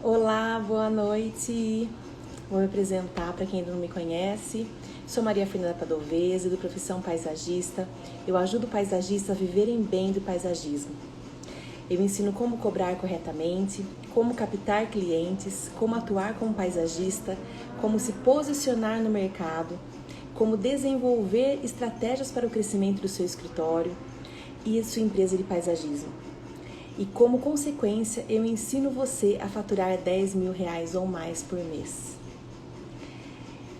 Olá, boa noite. Vou me apresentar para quem ainda não me conhece. Sou Maria Fernanda Padovese, do Profissão Paisagista. Eu ajudo paisagistas a viverem bem do paisagismo. Eu ensino como cobrar corretamente, como captar clientes, como atuar como paisagista, como se posicionar no mercado, como desenvolver estratégias para o crescimento do seu escritório e sua empresa de paisagismo. E como consequência, eu ensino você a faturar R$10 mil ou mais por mês.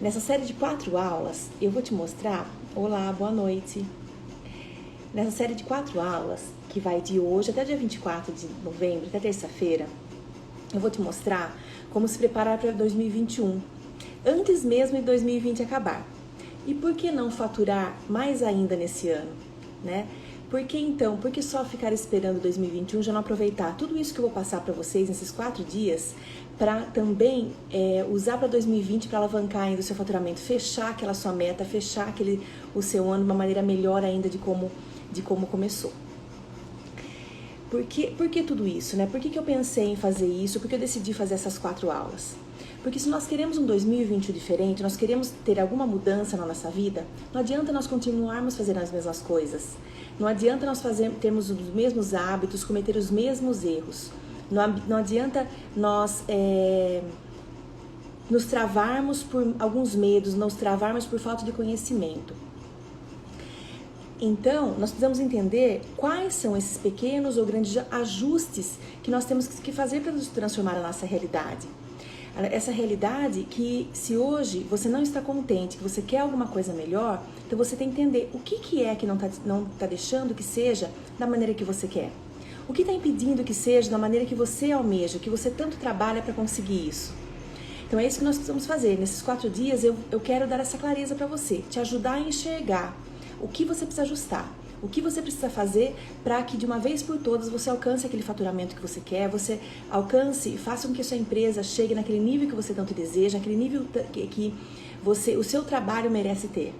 Nessa série de 4 aulas, eu vou te mostrar... Olá, boa noite. Nessa série de 4 aulas, que vai de hoje até dia 24 de novembro, até terça-feira, eu vou te mostrar como se preparar para 2021, antes mesmo de 2020 acabar. E por que não faturar mais ainda nesse ano, né? Por que só ficar esperando 2021, já não aproveitar tudo isso que eu vou passar para vocês nesses 4 dias, para também usar para 2020 para alavancar ainda o seu faturamento, fechar aquela sua meta, fechar o seu ano de uma maneira melhor ainda de como começou. Por que tudo isso, né? Por que eu pensei em fazer isso? Por que eu decidi fazer essas 4 aulas? Porque se nós queremos um 2021 diferente, nós queremos ter alguma mudança na nossa vida, não adianta nós continuarmos fazendo as mesmas coisas. Não adianta nós termos os mesmos hábitos, cometer os mesmos erros. Não adianta nós nos travarmos por alguns medos, nos travarmos por falta de conhecimento. Então, nós precisamos entender quais são esses pequenos ou grandes ajustes que nós temos que fazer para nos transformar a nossa realidade. Essa realidade que, se hoje você não está contente, que você quer alguma coisa melhor, então você tem que entender o que é que não tá deixando que seja da maneira que você quer. O que está impedindo que seja da maneira que você almeja, que você tanto trabalha para conseguir isso. Então é isso que nós precisamos fazer. Nesses 4 dias eu quero dar essa clareza para você, te ajudar a enxergar o que você precisa ajustar. O que você precisa fazer para que de uma vez por todas você alcance aquele faturamento que você quer, você alcance e faça com que a sua empresa chegue naquele nível que você tanto deseja, naquele nível que o seu trabalho merece ter.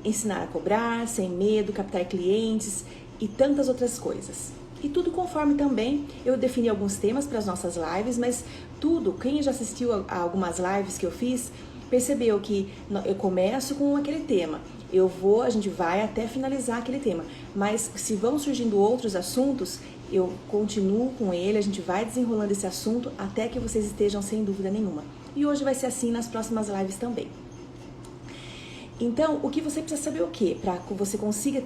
Ensinar a cobrar, sem medo, captar clientes e tantas outras coisas. E tudo conforme também, eu defini alguns temas para as nossas lives, mas tudo, quem já assistiu a algumas lives que eu fiz, percebeu que eu começo com aquele tema. A gente vai até finalizar aquele tema, mas se vão surgindo outros assuntos, eu continuo com ele, a gente vai desenrolando esse assunto até que vocês estejam sem dúvida nenhuma. E hoje vai ser assim nas próximas lives também. Então, o que você precisa saber o quê? Para que você consiga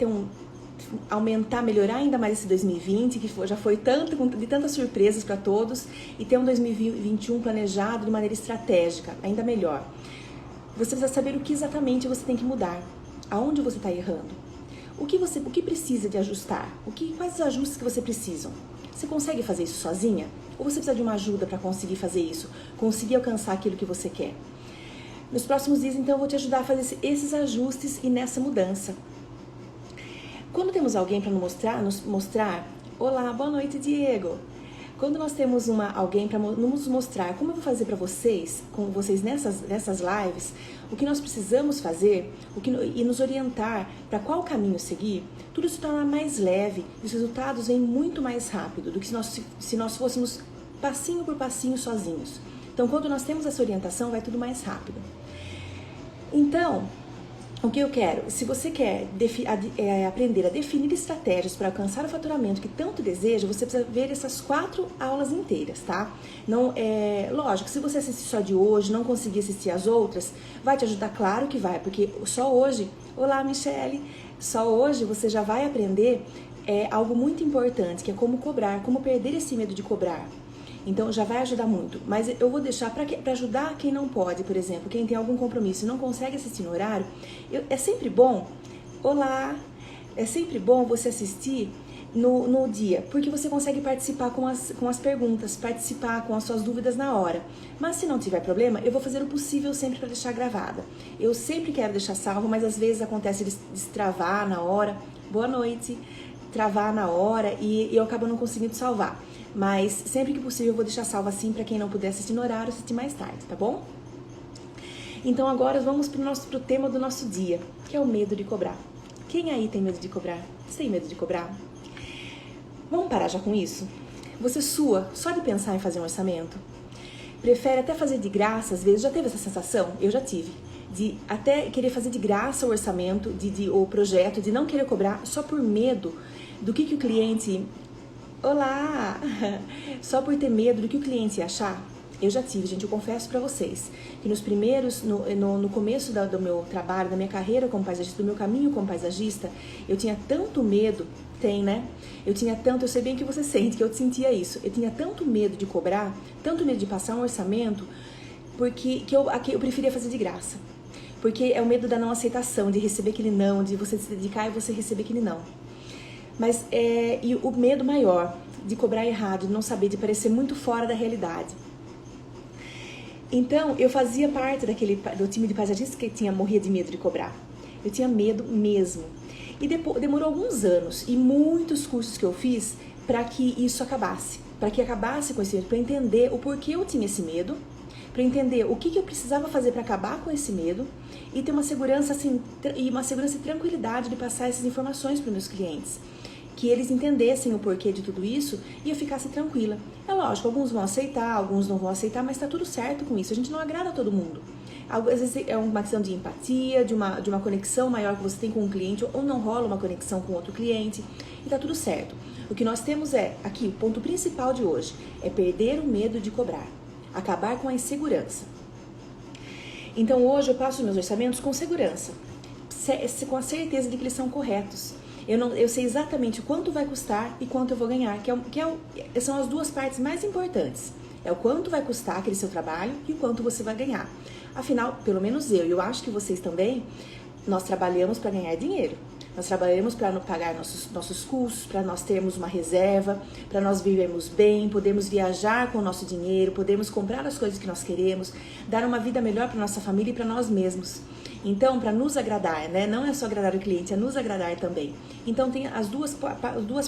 aumentar, melhorar ainda mais esse 2020, que já foi de tantas surpresas para todos, e ter um 2021 planejado de maneira estratégica, ainda melhor. Você precisa saber o que exatamente você tem que mudar. Aonde você está errando? O que precisa de ajustar? Quais os ajustes que você precisa? Você consegue fazer isso sozinha? Ou você precisa de uma ajuda para conseguir fazer isso? Conseguir alcançar aquilo que você quer? Nos próximos dias, então, eu vou te ajudar a fazer esses ajustes e nessa mudança. Quando temos alguém para nos mostrar... Olá, boa noite, Diego! Quando nós temos alguém para nos mostrar como eu vou fazer para vocês, com vocês nessas lives, o que nós precisamos fazer e nos orientar para qual caminho seguir, tudo se torna mais leve e os resultados vêm muito mais rápido do que se nós fôssemos passinho por passinho sozinhos. Então, quando nós temos essa orientação, vai tudo mais rápido. Então, o que eu quero? Se você quer aprender a definir estratégias para alcançar o faturamento que tanto deseja, você precisa ver essas 4 aulas inteiras, tá? Não, lógico, se você assistir só de hoje, não conseguir assistir as outras, vai te ajudar? Claro que vai, porque só hoje... Olá, Michele! Só hoje você já vai aprender algo muito importante, que é como cobrar, como perder esse medo de cobrar. Então já vai ajudar muito, mas eu vou deixar para ajudar quem não pode, por exemplo, quem tem algum compromisso e não consegue assistir no horário, é sempre bom, é sempre bom você assistir no dia, porque você consegue participar com as perguntas, participar com as suas dúvidas na hora. Mas se não tiver problema, eu vou fazer o possível sempre para deixar gravada. Eu sempre quero deixar salvo, mas às vezes acontece de destravar na hora. Boa noite! Travar na hora e eu acabo não conseguindo salvar. Mas sempre que possível eu vou deixar salvo assim para quem não puder assistir no horário, assistir mais tarde, tá bom? Então agora vamos pro tema do nosso dia, que é o medo de cobrar. Quem aí tem medo de cobrar? Você tem medo de cobrar? Vamos parar já com isso? Você sua só de pensar em fazer um orçamento? Prefere até fazer de graça, às vezes? Já teve essa sensação? Eu já tive. De até querer fazer de graça o orçamento, o projeto, de não querer cobrar só por medo do que o cliente... Olá! Só por ter medo do que o cliente ia achar? Eu já tive, gente, eu confesso pra vocês, que nos primeiros, no começo do meu trabalho, da minha carreira como paisagista, do meu caminho como paisagista, eu tinha tanto medo, né? Eu sei bem que você sente, que eu sentia isso, eu tinha tanto medo de cobrar, tanto medo de passar um orçamento, porque eu preferia fazer de graça. Porque é o medo da não aceitação, de receber aquele não, de você se dedicar e você receber aquele não. Mas e o medo maior de cobrar errado, de não saber, de parecer muito fora da realidade. Então, eu fazia parte do time de paisagistas que morria de medo de cobrar. Eu tinha medo mesmo. E demorou alguns anos e muitos cursos que eu fiz para que isso acabasse. Para que acabasse com esse medo, para entender o porquê eu tinha esse medo, para entender o que eu precisava fazer para acabar com esse medo e ter uma segurança assim, e tranquilidade de passar essas informações para os meus clientes. Que eles entendessem o porquê de tudo isso e eu ficasse tranquila. É lógico, alguns vão aceitar, alguns não vão aceitar, mas tá tudo certo com isso. A gente não agrada a todo mundo. Às vezes é uma questão de empatia, de uma conexão maior que você tem com um cliente, ou não rola uma conexão com outro cliente, e tá tudo certo. O que nós temos aqui, o ponto principal de hoje, é perder o medo de cobrar, acabar com a insegurança. Então hoje eu passo os meus orçamentos com segurança, com a certeza de que eles são corretos. Eu sei exatamente quanto vai custar e quanto eu vou ganhar, são as duas partes mais importantes. É o quanto vai custar aquele seu trabalho e o quanto você vai ganhar. Afinal, pelo menos eu acho que vocês também, nós trabalhamos para ganhar dinheiro. Nós trabalhamos para pagar nossos custos, para nós termos uma reserva, para nós vivermos bem, podemos viajar com o nosso dinheiro, podemos comprar as coisas que nós queremos, dar uma vida melhor para nossa família e para nós mesmos. Então, para nos agradar, né? Não é só agradar o cliente, é nos agradar também. Então, tem as duas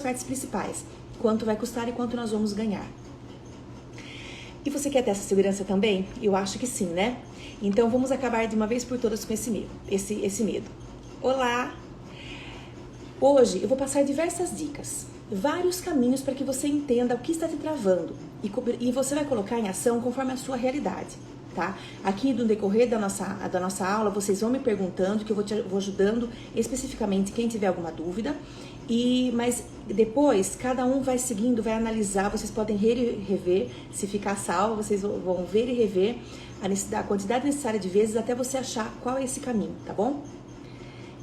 partes principais. Quanto vai custar e quanto nós vamos ganhar. E você quer ter essa segurança também? Eu acho que sim, né? Então, vamos acabar de uma vez por todas com esse medo. Olá! Hoje, eu vou passar diversas dicas. Vários caminhos para que você entenda o que está te travando. E você vai colocar em ação conforme a sua realidade. Tá? Aqui no decorrer da nossa aula, vocês vão me perguntando, que eu vou ajudando especificamente quem tiver alguma dúvida. Mas depois, cada um vai seguindo, vai analisar, vocês podem rever, se ficar salvo, vocês vão ver e rever a quantidade necessária de vezes até você achar qual é esse caminho, tá bom?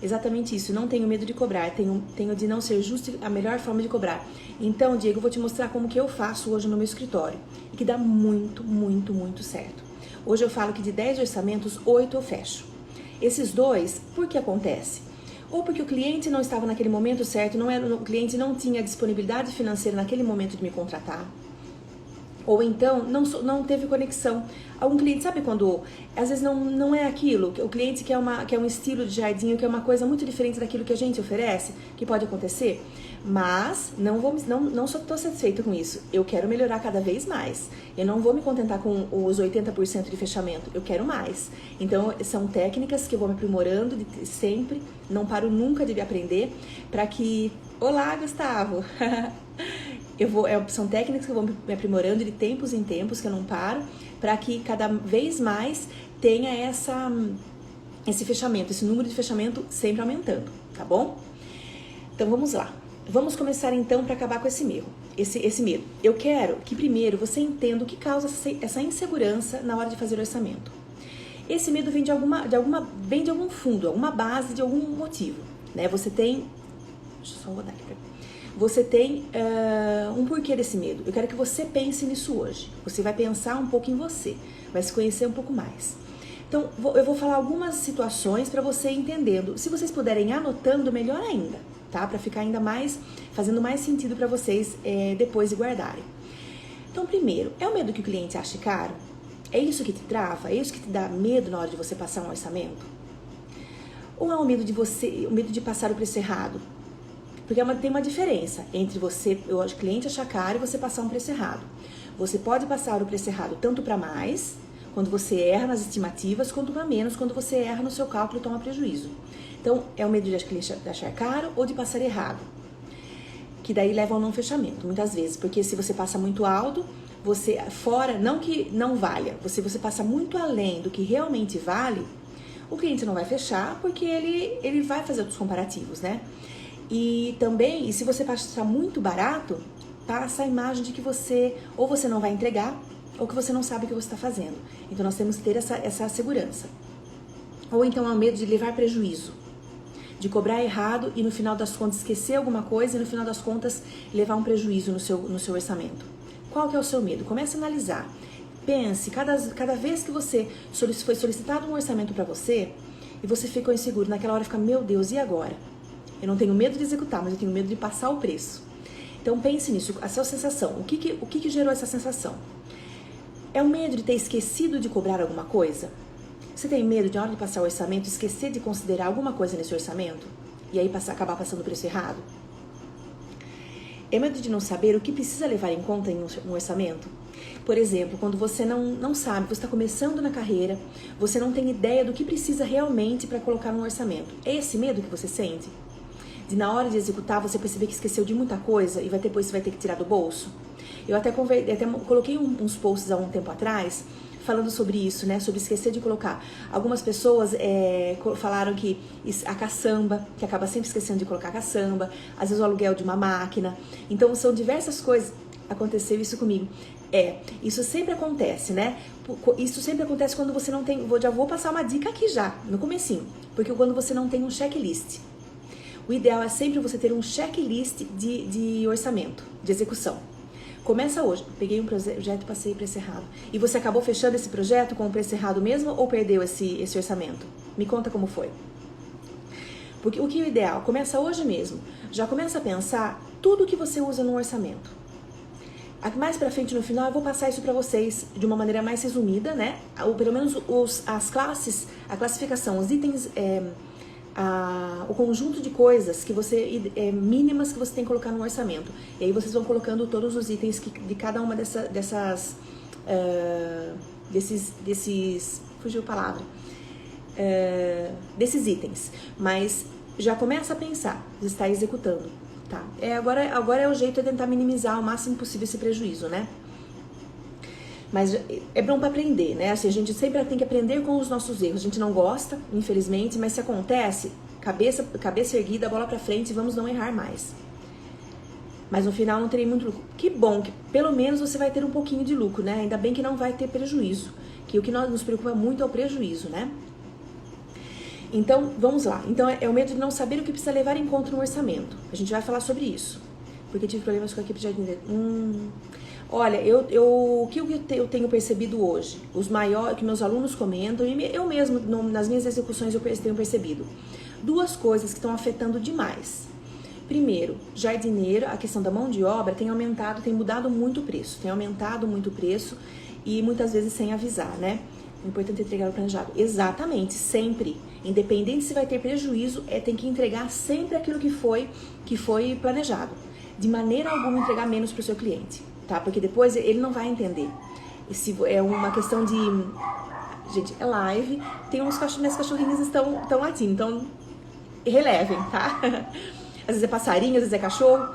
Exatamente isso, não tenho medo de cobrar, tenho de não ser justo a melhor forma de cobrar. Então, Diego, eu vou te mostrar como que eu faço hoje no meu escritório, e que dá muito, muito, muito certo. Hoje eu falo que de 10 orçamentos, 8 eu fecho. Esses 2, por que acontece? Ou porque o cliente não estava naquele momento certo, o cliente não tinha disponibilidade financeira naquele momento de me contratar. Ou então não teve conexão. Algum cliente, sabe quando às vezes não é aquilo, o cliente quer um estilo de jardim, que é uma coisa muito diferente daquilo que a gente oferece, que pode acontecer, mas não estou satisfeita com isso. Eu quero melhorar cada vez mais. Eu não vou me contentar com os 80% de fechamento, eu quero mais. Então são técnicas que eu vou me aprimorando sempre, não paro nunca de aprender, para que... Olá, Gustavo! São técnicas que eu vou me aprimorando de tempos em tempos, que eu não paro, para que cada vez mais tenha esse fechamento, esse número de fechamento sempre aumentando, tá bom? Então vamos lá. Vamos começar então para acabar com esse medo. Eu quero que primeiro você entenda o que causa essa insegurança na hora de fazer o orçamento. Esse medo vem de algum fundo, alguma base, de algum motivo, né? Você tem... Deixa eu só rodar aqui. Você tem um porquê desse medo. Eu quero que você pense nisso hoje. Você vai pensar um pouco em você, vai se conhecer um pouco mais. Então, eu vou falar algumas situações para você entendendo. Se vocês puderem anotando, melhor ainda, tá? Para ficar ainda mais, fazendo mais sentido para vocês depois de guardarem. Então, primeiro, é o medo que o cliente ache caro? É isso que te trava? É isso que te dá medo na hora de você passar um orçamento? Ou é o medo de passar o preço errado? Porque tem uma diferença entre o cliente achar caro e você passar um preço errado. Você pode passar o preço errado tanto para mais, quando você erra nas estimativas, quanto para menos, quando você erra no seu cálculo e toma prejuízo. Então, é o medo de achar caro ou de passar errado. que daí leva ao não fechamento, muitas vezes, porque se você passa muito alto, você fora, não que não valha, você passa muito além do que realmente vale, o cliente não vai fechar porque ele vai fazer outros comparativos, né? E também, se você passar muito barato, passa a imagem de que você não vai entregar ou que você não sabe o que você está fazendo. Então nós temos que ter essa segurança. Ou então é o medo de levar prejuízo, de cobrar errado e no final das contas esquecer alguma coisa e no final das contas levar um prejuízo no seu orçamento. Qual que é o seu medo? Comece a analisar. Pense, cada vez que foi solicitado um orçamento para você e você ficou inseguro, naquela hora fica, meu Deus, e agora? Eu não tenho medo de executar, mas eu tenho medo de passar o preço. Então pense nisso, a sua sensação, o que gerou essa sensação? É o medo de ter esquecido de cobrar alguma coisa? Você tem medo de, na hora de passar o orçamento, esquecer de considerar alguma coisa nesse orçamento? E aí acabar passando o preço errado? É medo de não saber o que precisa levar em conta em um orçamento? Por exemplo, quando você não sabe, você está começando na carreira, você não tem ideia do que precisa realmente para colocar no orçamento. É esse medo que você sente? De na hora de executar você perceber que esqueceu de muita coisa e depois você vai ter que tirar do bolso? Eu até coloquei uns posts há um tempo atrás falando sobre isso, né? Sobre esquecer de colocar. Algumas pessoas falaram que a caçamba, que acaba sempre esquecendo de colocar a caçamba, às vezes o aluguel de uma máquina. Então são diversas coisas. Aconteceu isso comigo. Isso sempre acontece, né? Isso sempre acontece quando você não tem... Já vou passar uma dica aqui já, no comecinho. Porque quando você não tem um checklist. O ideal é sempre você ter um checklist de orçamento, de execução. Começa hoje. Peguei um projeto e passei preço errado. E você acabou fechando esse projeto com o preço errado mesmo ou perdeu esse orçamento? Me conta como foi. Porque o que é o ideal? Começa hoje mesmo. Já começa a pensar tudo que você usa no orçamento. Mais pra frente, no final, eu vou passar isso pra vocês de uma maneira mais resumida, né? Ou pelo menos as classes, a classificação, os itens... o conjunto de coisas que mínimas que você tem que colocar no orçamento. E aí vocês vão colocando todos os itens de cada uma fugiu a palavra, desses itens. Mas já começa a pensar, você está executando, tá? Agora é o jeito de tentar minimizar ao máximo possível esse prejuízo, né? Mas é bom para aprender, né? Assim, a gente sempre tem que aprender com os nossos erros. A gente não gosta, infelizmente, mas se acontece, cabeça erguida, bola para frente e vamos não errar mais. Mas no final não terei muito lucro. Que bom, que pelo menos você vai ter um pouquinho de lucro, né? Ainda bem que não vai ter prejuízo. Que o que nos preocupa muito é o prejuízo, né? Então, vamos lá. Então, é o medo de não saber o que precisa levar em conta no orçamento. A gente vai falar sobre isso. Porque tive problemas com a equipe de jardim. Olha, o que eu tenho percebido hoje, que meus alunos comentam, e eu mesmo, nas minhas execuções, eu tenho percebido. Duas coisas que estão afetando demais. Primeiro, jardineiro, a questão da mão de obra tem mudado muito o preço. Tem aumentado muito o preço e muitas vezes sem avisar, né? O importante é entregar o planejado. Exatamente, sempre. Independente se vai ter prejuízo, tem que entregar sempre aquilo que foi planejado. De maneira alguma entregar menos para o seu cliente. Tá? Porque depois ele não vai entender. É uma questão de... Gente, é live, minhas cachorrinhas estão latindo, então relevem, tá? Às vezes é passarinho, às vezes é cachorro.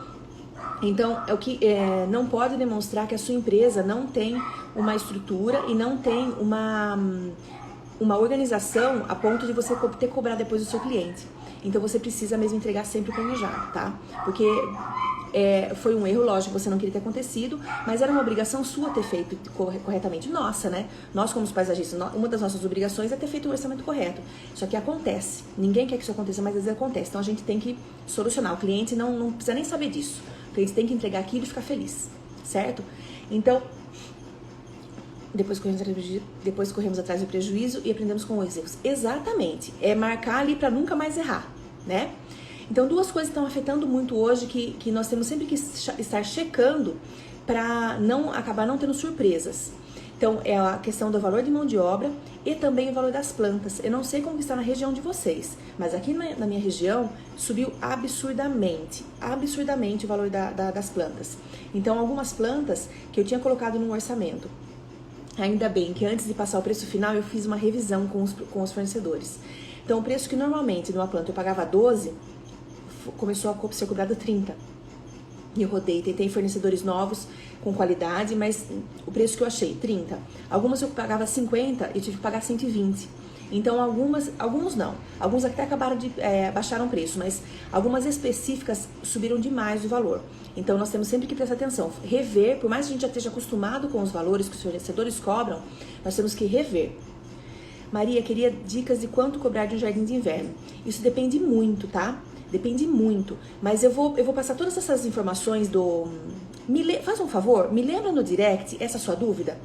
Então, não pode demonstrar que a sua empresa não tem uma estrutura e não tem uma organização a ponto de você ter que cobrar depois do seu cliente. Então, você precisa mesmo entregar sempre o planejado, tá? Porque... foi um erro, lógico, você não queria ter acontecido, mas era uma obrigação sua ter feito corretamente. Nossa, né? Nós, como paisagistas, uma das nossas obrigações é ter feito o orçamento correto. Só que acontece. Ninguém quer que isso aconteça, mas às vezes acontece. Então a gente tem que solucionar. O cliente não precisa nem saber disso. O cliente tem que entregar aquilo e ficar feliz, certo? Então, depois corremos atrás do prejuízo e aprendemos com os erros. Exatamente. É marcar ali para nunca mais errar, né? Então, duas coisas estão afetando muito hoje que nós temos sempre que estar checando para acabar não tendo surpresas. Então, é a questão do valor de mão de obra e também o valor das plantas. Eu não sei como está na região de vocês, mas aqui na minha região subiu absurdamente o valor das plantas. Então, algumas plantas que eu tinha colocado no orçamento. Ainda bem que antes de passar o preço final, eu fiz uma revisão com os fornecedores. Então, o preço que normalmente numa planta eu pagava 12... começou a ser cobrado 30. E eu rodei, tentei fornecedores novos, com qualidade, mas o preço que eu achei, 30. Algumas eu pagava 50 e tive que pagar 120. Então, alguns não. Alguns até acabaram de baixaram o preço, mas algumas específicas subiram demais o valor. Então, nós temos sempre que prestar atenção, rever, por mais que a gente já esteja acostumado com os valores que os fornecedores cobram, nós temos que rever. Maria, queria dicas de quanto cobrar de um jardim de inverno. Isso depende muito, tá? Depende muito. Mas eu vou passar todas essas informações do... Faz um favor, me lembra no direct essa sua dúvida.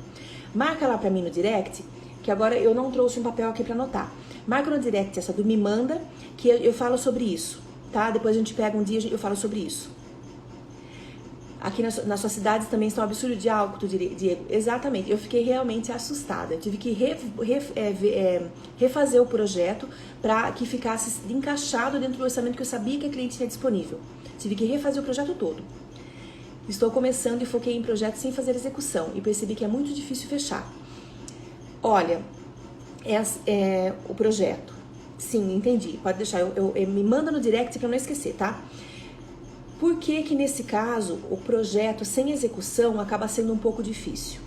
Marca lá pra mim no direct, que agora eu não trouxe um papel aqui pra anotar. Marca no direct essa dúvida, me manda, que eu falo sobre isso, tá? Depois a gente pega um dia e eu falo sobre isso. Aqui na sua cidade também está um absurdo de alto, Diego. Exatamente, eu fiquei realmente assustada. Eu tive que refazer o projeto para que ficasse encaixado dentro do orçamento que eu sabia que a cliente tinha disponível. Tive que refazer o projeto todo. Estou começando e foquei em projetos sem fazer execução e percebi que é muito difícil fechar. Olha, o projeto. Sim, entendi. Pode deixar, me manda no direct para não esquecer, tá? Por que nesse caso o projeto sem execução acaba sendo um pouco difícil?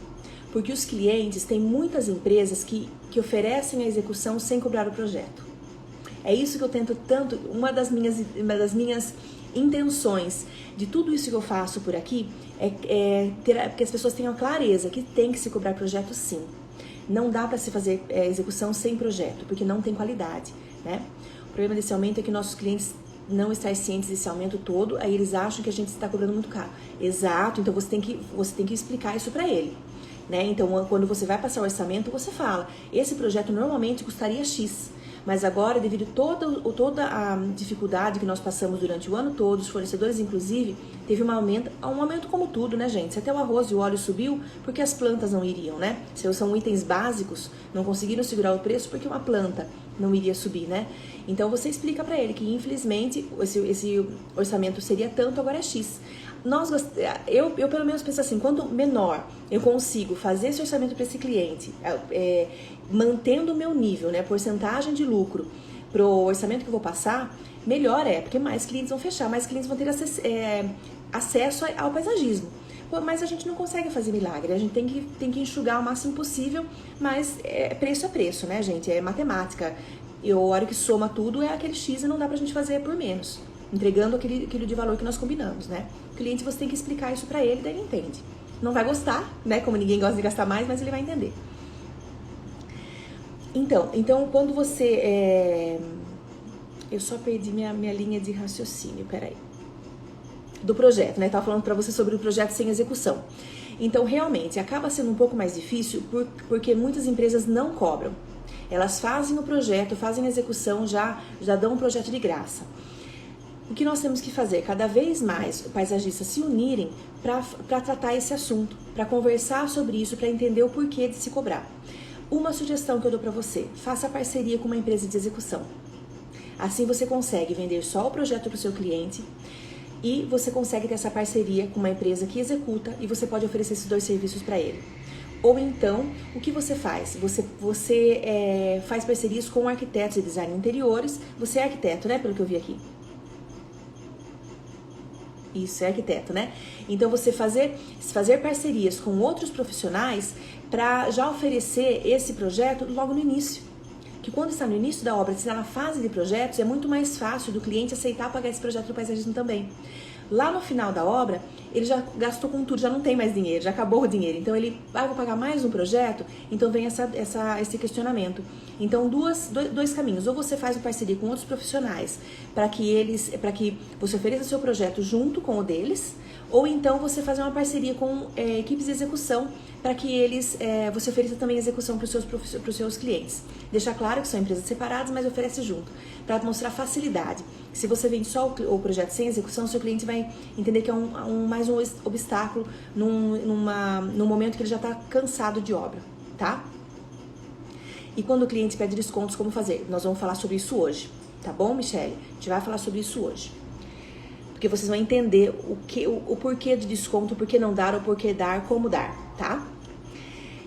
Porque os clientes têm muitas empresas que oferecem a execução sem cobrar o projeto. É isso que eu tento tanto, uma das minhas intenções de tudo isso que eu faço por aqui é que as pessoas tenham clareza que tem que se cobrar projeto sim. Não dá para se fazer execução sem projeto, porque não tem qualidade, né? O problema desse aumento é que nossos clientes não estar cientes desse aumento todo, aí eles acham que a gente está cobrando muito caro. Exato, então você tem que explicar isso para ele, né? Então, quando você vai passar o orçamento, você fala, esse projeto normalmente custaria X, mas agora, devido a toda a dificuldade que nós passamos durante o ano todo, os fornecedores, inclusive, teve um aumento como tudo, né, gente? Se até o arroz e o óleo subiu, porque as plantas não iriam, né? Se são itens básicos, não conseguiram segurar o preço porque uma planta não iria subir, né? Então, você explica para ele que, infelizmente, esse orçamento seria tanto, agora é X. Eu pelo menos penso assim, quanto menor eu consigo fazer esse orçamento para esse cliente, mantendo o meu nível, né, porcentagem de lucro pro orçamento que eu vou passar, melhor porque mais clientes vão fechar, mais clientes vão ter acesso ao paisagismo. Mas a gente não consegue fazer milagre, a gente tem que enxugar o máximo possível, mas preço é preço, né, gente? É matemática. E a hora que soma tudo é aquele X e não dá pra gente fazer por menos, entregando aquilo de valor que nós combinamos, né? O cliente, você tem que explicar isso pra ele, daí ele entende. Não vai gostar, né? Como ninguém gosta de gastar mais, mas ele vai entender. Então quando você... Eu só perdi minha linha de raciocínio, peraí. Do projeto, né? Tava falando pra você sobre o projeto sem execução. Então, realmente, acaba sendo um pouco mais difícil porque muitas empresas não cobram. Elas fazem o projeto, fazem a execução, já dão um projeto de graça. O que nós temos que fazer? Cada vez mais paisagistas se unirem para tratar esse assunto, para conversar sobre isso, para entender o porquê de se cobrar. Uma sugestão que eu dou para você, faça parceria com uma empresa de execução. Assim você consegue vender só o projeto para o seu cliente e você consegue ter essa parceria com uma empresa que executa e você pode oferecer esses dois serviços para ele. Ou então, o que você faz? Você faz parcerias com arquitetos e design interiores. Você é arquiteto, né? Pelo que eu vi aqui. Isso, é arquiteto, né? Então, você fazer parcerias com outros profissionais para já oferecer esse projeto logo no início. Que quando está no início da obra, se está na fase de projetos, é muito mais fácil do cliente aceitar pagar esse projeto do paisagismo também. Lá no final da obra, ele já gastou com tudo, já não tem mais dinheiro, já acabou o dinheiro. Então ele vai pagar mais um projeto, então vem esse questionamento. Então dois caminhos, ou você faz uma parceria com outros profissionais para que você ofereça seu projeto junto com o deles, ou então você faz uma parceria com equipes de execução para que você ofereça também execução para os seus clientes. Deixar claro que são empresas separadas, mas oferece junto, para mostrar facilidade. Se você vende só o projeto sem execução, seu cliente vai entender que é mais um obstáculo num momento que ele já está cansado de obra, tá? E quando o cliente pede descontos, como fazer? Nós vamos falar sobre isso hoje, tá bom, Michele? A gente vai falar sobre isso hoje. Porque vocês vão entender o porquê de desconto, o porquê não dar, o porquê dar, como dar, tá?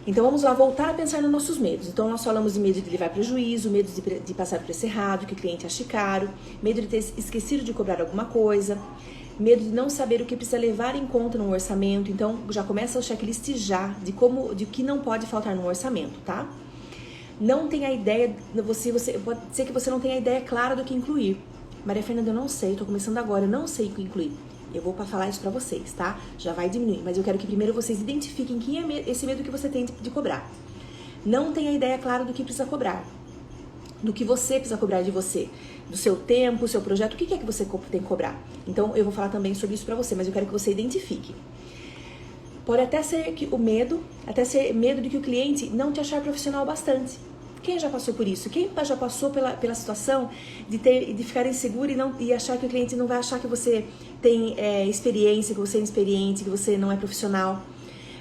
Então vamos lá voltar a pensar nos nossos medos. Então nós falamos de medo de levar prejuízo, medo de passar por preço errado, que o cliente ache caro, medo de ter esquecido de cobrar alguma coisa, medo de não saber o que precisa levar em conta no orçamento. Então, já começa o checklist já de o que não pode faltar no orçamento, tá? Não tem a ideia, pode ser que você não tenha a ideia clara do que incluir. Maria Fernanda, eu não sei, tô começando agora, eu não sei o que incluir. Eu vou falar isso pra vocês, tá? Já vai diminuir, mas eu quero que primeiro vocês identifiquem quem é esse medo que você tem de cobrar. Não tem a ideia clara do que precisa cobrar, do que você precisa cobrar de você, do seu tempo, do seu projeto, o que é que você tem que cobrar. Então, eu vou falar também sobre isso pra você, mas eu quero que você identifique. Pode até ser medo de que o cliente não te achar profissional bastante. Quem já passou por isso? Quem já passou pela situação de ficar inseguro e achar que o cliente não vai achar que você tem experiência, que você é inexperiente, que você não é profissional?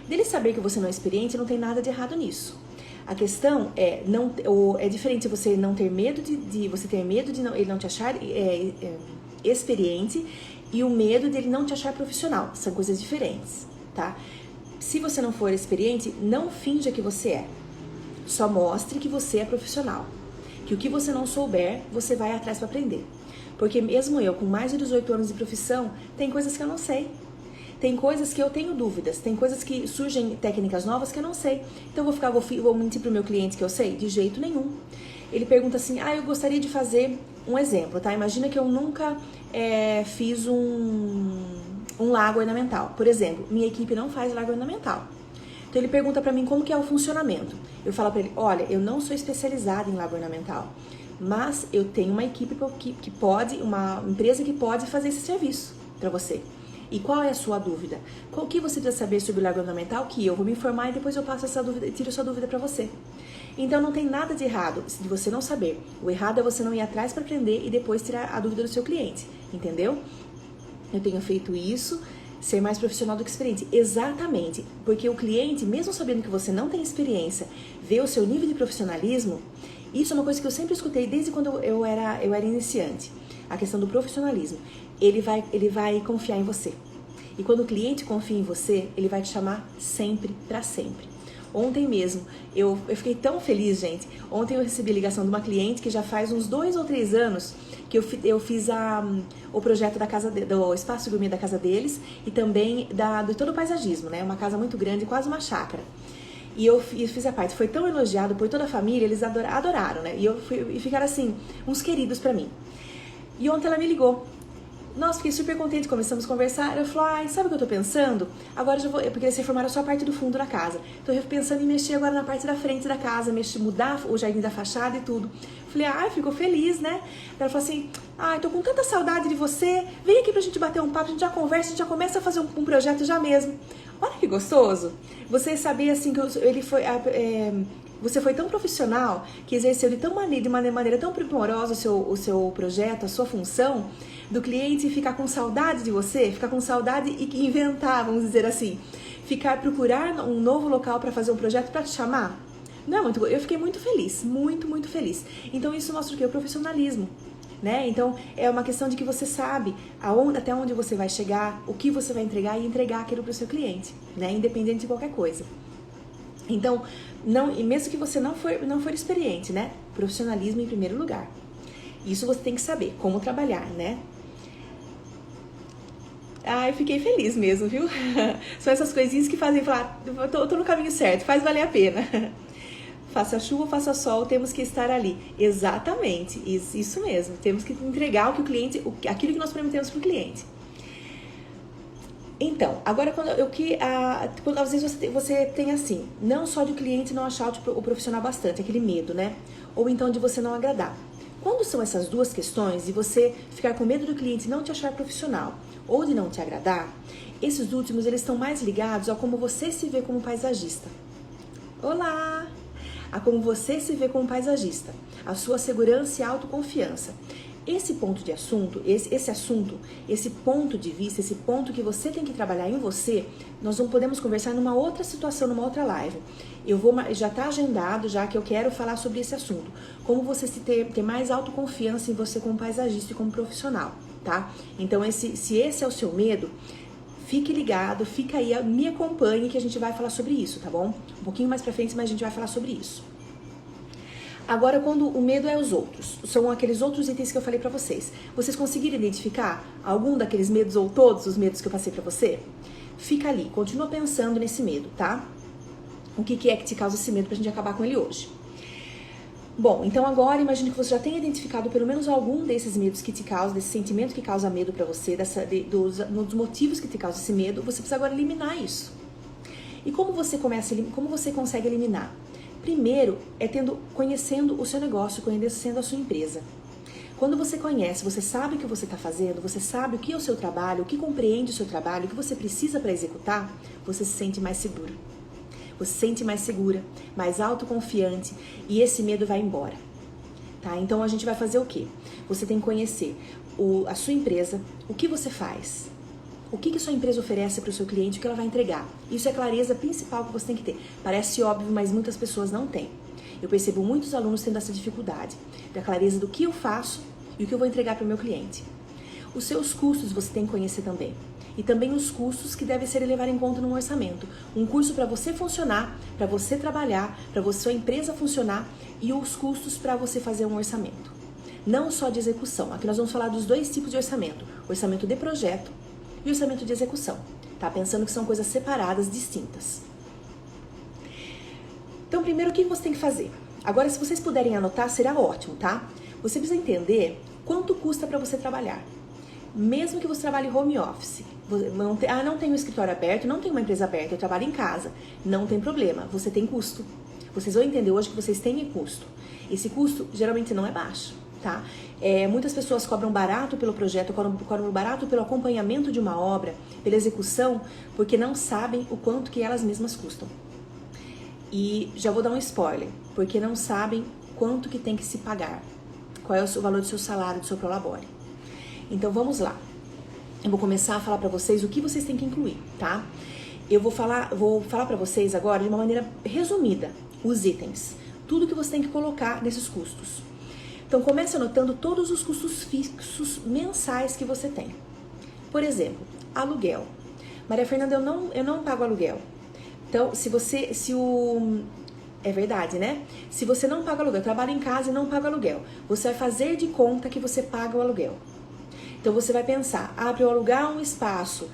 Dele saber que você não é experiente, não tem nada de errado nisso. A questão é diferente você não ter medo você ter medo de ele não te achar experiente e o medo de ele não te achar profissional. São coisas diferentes, tá? Se você não for experiente, não finja que você é. Só mostre que você é profissional. Que o que você não souber, você vai atrás para aprender. Porque mesmo eu, com mais de 18 anos de profissão, tem coisas que eu não sei. Tem coisas que eu tenho dúvidas. Tem coisas que surgem técnicas novas que eu não sei. Então vou mentir pro meu cliente que eu sei? De jeito nenhum. Ele pergunta assim, eu gostaria de fazer um exemplo, tá? Imagina que eu nunca fiz um lago ornamental. Por exemplo, minha equipe não faz lago ornamental. Então ele pergunta pra mim como que é o funcionamento. Eu falo pra ele, olha, eu não sou especializada em lago ornamental, mas eu tenho uma equipe que pode, uma empresa que pode fazer esse serviço pra você. E qual é a sua dúvida? O que você precisa saber sobre o lago ornamental? Que eu vou me informar e depois eu passo essa dúvida, tiro essa dúvida pra você. Então não tem nada de errado de você não saber. O errado é você não ir atrás pra aprender e depois tirar a dúvida do seu cliente, entendeu? Eu tenho feito isso. Ser mais profissional do que experiente. Exatamente. Porque o cliente, mesmo sabendo que você não tem experiência, vê o seu nível de profissionalismo. Isso é uma coisa que eu sempre escutei desde quando eu era iniciante. A questão do profissionalismo. Ele vai confiar em você. E quando o cliente confia em você, ele vai te chamar sempre pra sempre. Ontem mesmo, eu fiquei tão feliz, gente. Ontem eu recebi a ligação de uma cliente que já faz uns 2 ou 3 anos que eu fiz o projeto da casa do espaço gourmet da casa deles e também de todo o paisagismo, né? Uma casa muito grande, quase uma chácara. E eu fiz a parte. Foi tão elogiado por toda a família, eles adoraram, né? E ficaram assim, uns queridos pra mim. E ontem ela me ligou. Nossa, fiquei super contente, começamos a conversar. Eu falei, sabe o que eu tô pensando? Agora já vou, porque eles reformaram só a parte do fundo da casa. Tô pensando em mexer agora na parte da frente da casa, mudar o jardim da fachada e tudo. Falei, ficou feliz, né? Ela falou assim, tô com tanta saudade de você, vem aqui pra gente bater um papo, a gente já conversa, a gente já começa a fazer um projeto já mesmo. Olha que gostoso. Você saber assim que você foi tão profissional que exerceu de uma maneira tão primorosa o seu projeto, a sua função, do cliente ficar com saudade de você, ficar com saudade e inventar, vamos dizer assim, procurar um novo local para fazer um projeto para te chamar. Não é muito, eu fiquei muito feliz, muito, muito feliz. Então isso mostra o quê? O profissionalismo, né? Então é uma questão de que você sabe até onde você vai chegar, o que você vai entregar e entregar aquilo para o seu cliente, né? Independente de qualquer coisa. Então, e mesmo que você não for experiente, né? Profissionalismo em primeiro lugar. Isso você tem que saber como trabalhar, né? Eu fiquei feliz mesmo, viu? São essas coisinhas que fazem falar, eu tô no caminho certo, faz valer a pena. Faça chuva, faça sol, temos que estar ali. Exatamente, isso mesmo. Temos que entregar aquilo que nós prometemos para o cliente. Então, agora quando às vezes você tem assim, não só de o cliente não achar o profissional bastante, aquele medo, né? Ou então de você não agradar. Quando são essas duas questões, de você ficar com medo do cliente não te achar profissional ou de não te agradar, esses últimos eles estão mais ligados a como você se vê como paisagista. Olá! A como você se vê como paisagista, a sua segurança e autoconfiança. Esse ponto de assunto, esse ponto de vista, esse ponto que você tem que trabalhar em você, nós não podemos conversar numa outra situação, numa outra live. Já está agendado, já que eu quero falar sobre esse assunto. Como você ter mais autoconfiança em você como paisagista e como profissional, tá? Então, se esse é o seu medo, fique ligado, fica aí, me acompanhe que a gente vai falar sobre isso, tá bom? Um pouquinho mais pra frente, mas a gente vai falar sobre isso. Agora, quando o medo é os outros, são aqueles outros itens que eu falei pra vocês. Vocês conseguiram identificar algum daqueles medos ou todos os medos que eu passei pra você? Fica ali, continua pensando nesse medo, tá? O que é que te causa esse medo pra gente acabar com ele hoje? Bom, então agora imagine que você já tenha identificado pelo menos algum desses medos que te causam, desse sentimento que causa medo pra você, dos motivos que te causam esse medo. Você precisa agora eliminar isso. E como você consegue eliminar? Primeiro é conhecendo o seu negócio, conhecendo a sua empresa. Quando você conhece, você sabe o que você está fazendo, você sabe o que é o seu trabalho, o que compreende o seu trabalho, o que você precisa para executar, você se sente mais seguro. Você se sente mais segura, mais autoconfiante e esse medo vai embora. Tá? Então a gente vai fazer o quê? Você tem que conhecer a sua empresa, o que você faz, o que sua empresa oferece para o seu cliente, o que ela vai entregar. Isso é a clareza principal que você tem que ter. Parece óbvio, mas muitas pessoas não têm. Eu percebo muitos alunos tendo essa dificuldade, da clareza do que eu faço e o que eu vou entregar para o meu cliente. Os seus custos você tem que conhecer também. E também os custos que devem ser levados em conta num orçamento. Um curso para você funcionar, para você trabalhar, para sua empresa funcionar e os custos para você fazer um orçamento. Não só de execução. Aqui nós vamos falar dos dois tipos de orçamento. Orçamento de projeto e orçamento de execução. Tá? Pensando que são coisas separadas, distintas. Então, primeiro, o que você tem que fazer? Agora, se vocês puderem anotar, será ótimo, tá? Você precisa entender quanto custa para você trabalhar. Mesmo que você trabalhe home office, não tenho um escritório aberto, não tenho uma empresa aberta, eu trabalho em casa, não tem problema, você tem custo. Vocês vão entender hoje que vocês têm custo. Esse custo geralmente não é baixo, tá? Muitas pessoas cobram barato pelo projeto, cobram barato pelo acompanhamento de uma obra, pela execução, porque não sabem o quanto que elas mesmas custam. E já vou dar um spoiler, porque não sabem quanto que tem que se pagar, qual é o valor do seu salário, do seu prolabore. Então vamos lá. Eu vou começar a falar para vocês o que vocês têm que incluir, tá? Eu vou falar para vocês agora de uma maneira resumida os itens, tudo que você tem que colocar nesses custos. Então comece anotando todos os custos fixos mensais que você tem. Por exemplo, aluguel. Maria Fernanda, eu não pago aluguel. Então, é verdade, né? Se você não paga aluguel, trabalha em casa e não paga aluguel, você vai fazer de conta que você paga o aluguel. Então você vai pensar, para eu alugar um espaço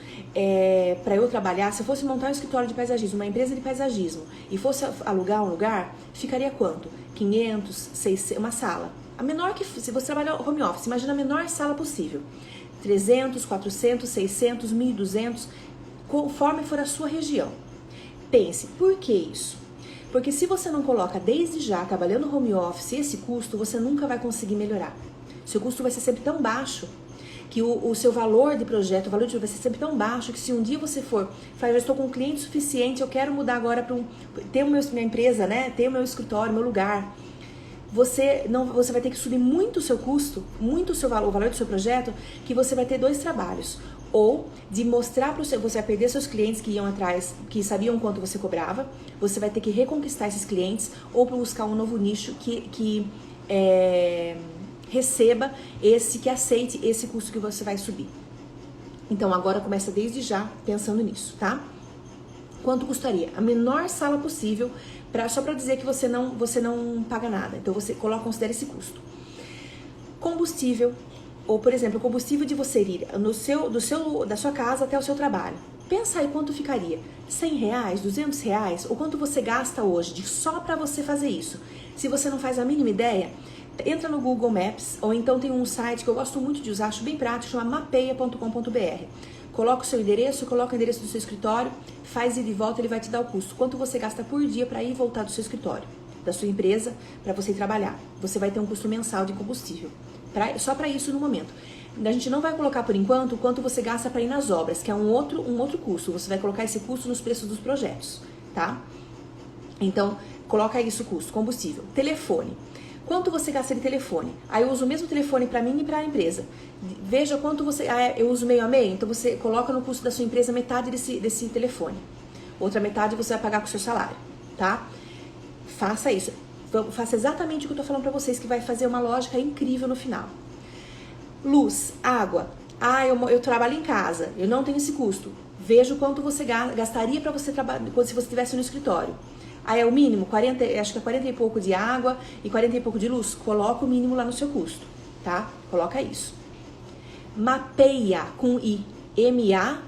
para eu trabalhar, se eu fosse montar um escritório de paisagismo, uma empresa de paisagismo, e fosse alugar um lugar, ficaria quanto? 500, 600, uma sala. A menor que, se você trabalhar home office, imagina a menor sala possível. 300, 400, 600, 1.200, conforme for a sua região. Pense, por que isso? Porque se você não coloca desde já, trabalhando home office, esse custo, você nunca vai conseguir melhorar. Seu custo vai ser sempre tão baixo que o seu valor de projeto, o valor de vai ser sempre tão baixo que se um dia você falar, eu estou com um cliente suficiente, eu quero mudar agora para ter minha empresa, né? Ter o meu escritório, meu lugar. Você vai ter que subir muito o seu custo, muito o valor do seu projeto, que você vai ter dois trabalhos. Ou de mostrar para você vai perder seus clientes que iam atrás, que sabiam quanto você cobrava, você vai ter que reconquistar esses clientes, ou buscar um novo nicho que receba que aceite esse custo que você vai subir. Então agora começa desde já pensando nisso, tá? Quanto custaria? A menor sala possível, só para dizer que você não paga nada. Então você considera esse custo. Combustível, ou por exemplo, o combustível de você ir da sua casa até o seu trabalho. Pensa aí quanto ficaria, R$100, R$200, ou quanto você gasta hoje só para você fazer isso. Se você não faz a mínima ideia, entra no Google Maps, ou então tem um site que eu gosto muito de usar, acho bem prático, chama mapeia.com.br. Coloca o seu endereço, coloca o endereço do seu escritório, faz ida e volta, ele vai te dar o custo. Quanto você gasta por dia para ir e voltar do seu escritório, da sua empresa, para você ir trabalhar. Você vai ter um custo mensal de combustível. Só para isso no momento. A gente não vai colocar por enquanto o quanto você gasta para ir nas obras, que é um outro custo. Você vai colocar esse custo nos preços dos projetos, tá? Então, coloca isso o custo, combustível. Telefone. Quanto você gasta de telefone? Aí eu uso o mesmo telefone para mim e para a empresa. Veja quanto você... eu uso meio a meio, então você coloca no custo da sua empresa metade desse telefone. Outra metade você vai pagar com o seu salário, tá? Faça isso. Faça exatamente o que eu tô falando para vocês, que vai fazer uma lógica incrível no final. Luz, água. Eu trabalho em casa, eu não tenho esse custo. Veja o quanto você gastaria para você trabalhar se você estivesse no escritório. Aí é o mínimo, 40, acho que é 40 e pouco de água e 40 e pouco de luz. Coloca o mínimo lá no seu custo, tá? Coloca isso. Mapeia com I, M-A-P-E-I-A,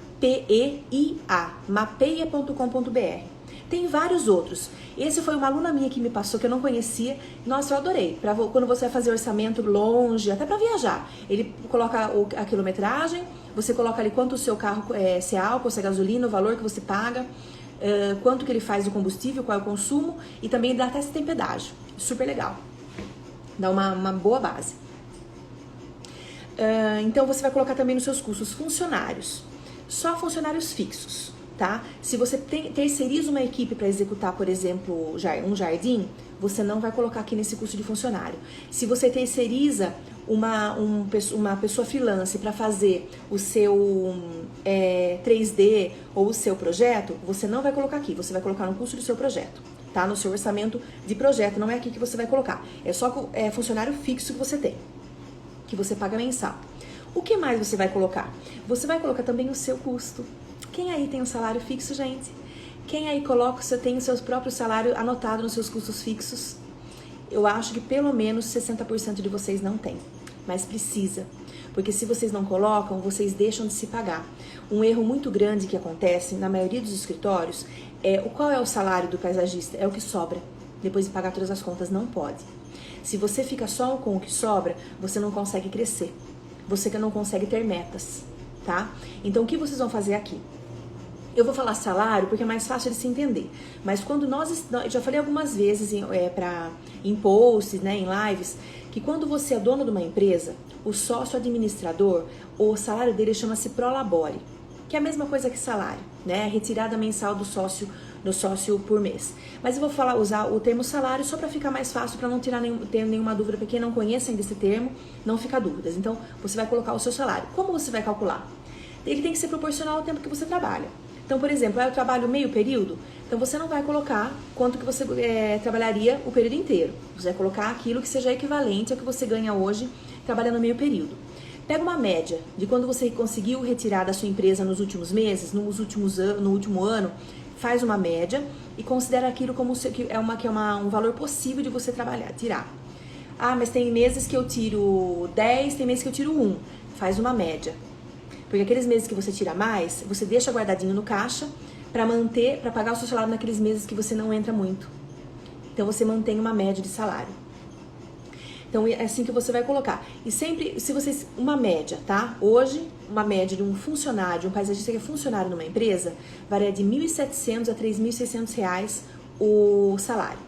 mapeia.com.br. Tem vários outros. Esse foi uma aluna minha que me passou, que eu não conhecia. Nossa, eu adorei. Quando você vai fazer orçamento longe, até para viajar. Ele coloca a quilometragem, você coloca ali quanto o seu carro se é álcool, se é gasolina, o valor que você paga, quanto que ele faz de combustível, qual é o consumo, e também dá até se tem pedágio. Super legal. Dá uma boa base. Então você vai colocar também nos seus custos funcionários. Só funcionários fixos. Tá? Se você terceiriza uma equipe para executar, por exemplo, um jardim, você não vai colocar aqui nesse custo de funcionário. Se você terceiriza uma pessoa freelance para fazer o seu 3D ou o seu projeto, você não vai colocar aqui, você vai colocar no custo do seu projeto, tá? No seu orçamento de projeto, não é aqui que você vai colocar. É só funcionário fixo que você tem, que você paga mensal. O que mais você vai colocar? Você vai colocar também o seu custo. Quem aí tem um salário fixo, gente? Quem aí tem o seu próprio salário anotado nos seus custos fixos? Eu acho que pelo menos 60% de vocês não tem, mas precisa. Porque se vocês não colocam, vocês deixam de se pagar. Um erro muito grande que acontece na maioria dos escritórios qual é o salário do paisagista? É o que sobra. Depois de pagar todas as contas, não pode. Se você fica só com o que sobra, você não consegue crescer. Você não consegue ter metas, tá? Então, o que vocês vão fazer aqui? Eu vou falar salário porque é mais fácil de se entender. Mas quando eu já falei algumas vezes em posts, né, em lives, que quando você é dono de uma empresa, o sócio administrador, o salário dele chama-se prolabore, que é a mesma coisa que salário, né? Retirada mensal do sócio por mês. Mas eu vou usar o termo salário só para ficar mais fácil, para não ter nenhuma dúvida, para quem não conhece ainda esse termo, não fica dúvidas. Então, você vai colocar o seu salário. Como você vai calcular? Ele tem que ser proporcional ao tempo que você trabalha. Então, por exemplo, eu trabalho meio período, então você não vai colocar quanto que você trabalharia o período inteiro. Você vai colocar aquilo que seja equivalente ao que você ganha hoje trabalhando meio período. Pega uma média de quando você conseguiu retirar da sua empresa nos últimos meses, no último ano, faz uma média e considera aquilo como um valor possível de você tirar. Ah, mas tem meses que eu tiro 10, tem meses que eu tiro 1. Faz uma média. Porque aqueles meses que você tira mais, você deixa guardadinho no caixa para pagar o seu salário naqueles meses que você não entra muito. Então você mantém uma média de salário. Então é assim que você vai colocar. E sempre, uma média, tá? Hoje, uma média de um funcionário, de um paisagista que é funcionário numa empresa, varia de R$ 1.700 a R$ 3.600 o salário.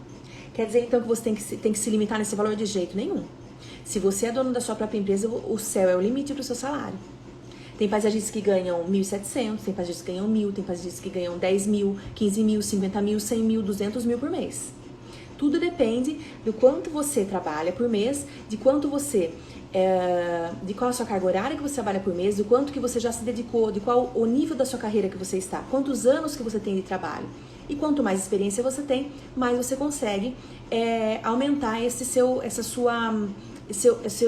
Quer dizer, então, que você tem que se limitar nesse valor de jeito nenhum. Se você é dono da sua própria empresa, o céu é o limite para o seu salário. Tem paisagistas que ganham 1.700, tem paisagistas que ganham 1.000, tem paisagistas que ganham 10 mil, 15 mil, 50 mil, 100 mil, 200 mil por mês. Tudo depende do quanto você trabalha por mês, de qual a sua carga horária que você trabalha por mês, do quanto que você já se dedicou, de qual o nível da sua carreira que você está, quantos anos que você tem de trabalho. E quanto mais experiência você tem, mais você consegue aumentar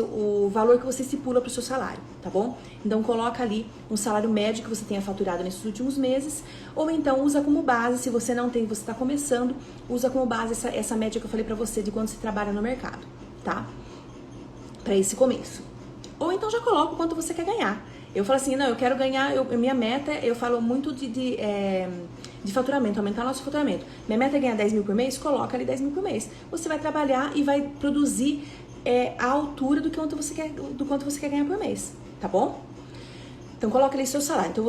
o valor que você estipula para o seu salário, tá bom? Então coloca ali um salário médio que você tenha faturado nesses últimos meses, ou então usa como base, se você não tem, você está começando, usa como base essa média que eu falei para você de quando você trabalha no mercado, tá? Para esse começo. Ou então já coloca o quanto você quer ganhar. Eu falo assim, não, eu quero ganhar, minha meta, eu falo muito de faturamento, aumentar nosso faturamento. Minha meta é ganhar 10 mil por mês, coloca ali 10 mil por mês. Você vai trabalhar e vai produzir a altura do quanto você quer ganhar por mês, tá bom? Então coloca ali seu salário. Então,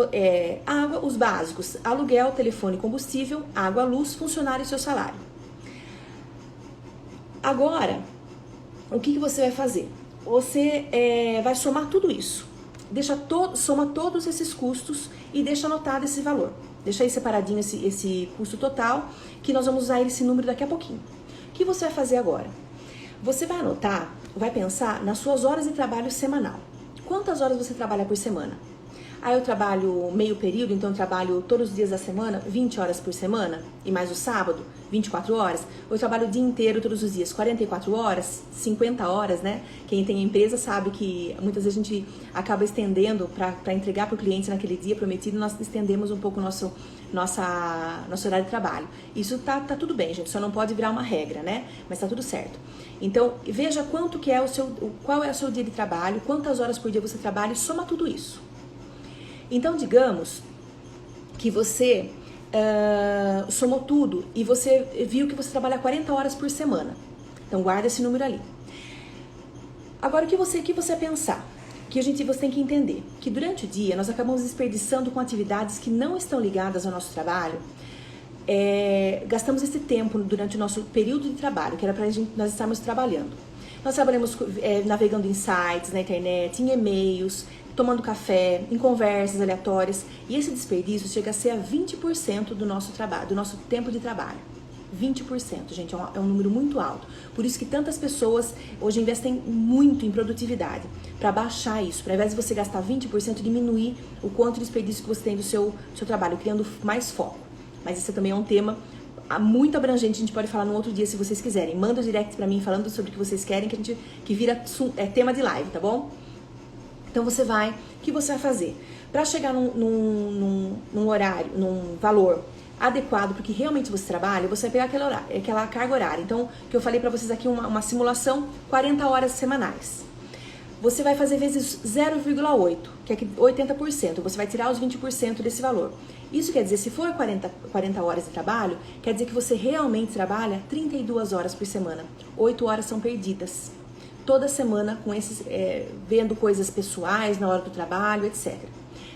água, os básicos, aluguel, telefone, combustível, água, luz, funcionário e seu salário. Agora, o que você vai fazer? Você vai somar tudo isso. Soma todos esses custos e deixa anotado esse valor. Deixa aí separadinho esse custo total, que nós vamos usar esse número daqui a pouquinho. O que você vai fazer agora? Você vai anotar, vai pensar nas suas horas de trabalho semanal. Quantas horas você trabalha por semana? Ah, eu trabalho meio período, então eu trabalho todos os dias da semana, 20 horas por semana, e mais o sábado, 24 horas. Ou eu trabalho o dia inteiro, todos os dias, 44 horas, 50 horas, né? Quem tem empresa sabe que muitas vezes a gente acaba estendendo para entregar para o cliente naquele dia prometido, nós estendemos um pouco nosso horário de trabalho. Isso tá tudo bem, gente, só não pode virar uma regra, né? Mas tá tudo certo. Então, veja quanto que é qual é o seu dia de trabalho, quantas horas por dia você trabalha e soma tudo isso. Então, digamos que você somou tudo e você viu que você trabalha 40 horas por semana. Então, guarda esse número ali. Agora, o que você pensar? Que você tem que entender que durante o dia nós acabamos desperdiçando com atividades que não estão ligadas ao nosso trabalho. Gastamos esse tempo durante o nosso período de trabalho, que era para nós estarmos trabalhando. Nós trabalhamos navegando em sites, na internet, em e-mails, tomando café, em conversas aleatórias. E esse desperdício chega a ser a 20% do nosso trabalho, do nosso tempo de trabalho. 20%, gente, é um número muito alto. Por isso que tantas pessoas hoje investem muito em produtividade, para baixar isso, para ao invés de você gastar 20%, diminuir o quanto de desperdício que você tem do seu trabalho, criando mais foco. Mas esse também é um tema muito abrangente, a gente pode falar no outro dia se vocês quiserem. Manda um direct pra mim falando sobre o que vocês querem, que vira tema de live, tá bom? Então o que você vai fazer? Para chegar num horário, num valor adequado porque realmente você trabalha, você vai pegar aquela carga horária. Então, que eu falei pra vocês aqui, uma simulação, 40 horas semanais. Você vai fazer vezes 0,8, que é 80%. Você vai tirar os 20% desse valor. Isso quer dizer, se for 40 horas de trabalho, quer dizer que você realmente trabalha 32 horas por semana. 8 horas são perdidas. Toda semana, com vendo coisas pessoais na hora do trabalho, etc.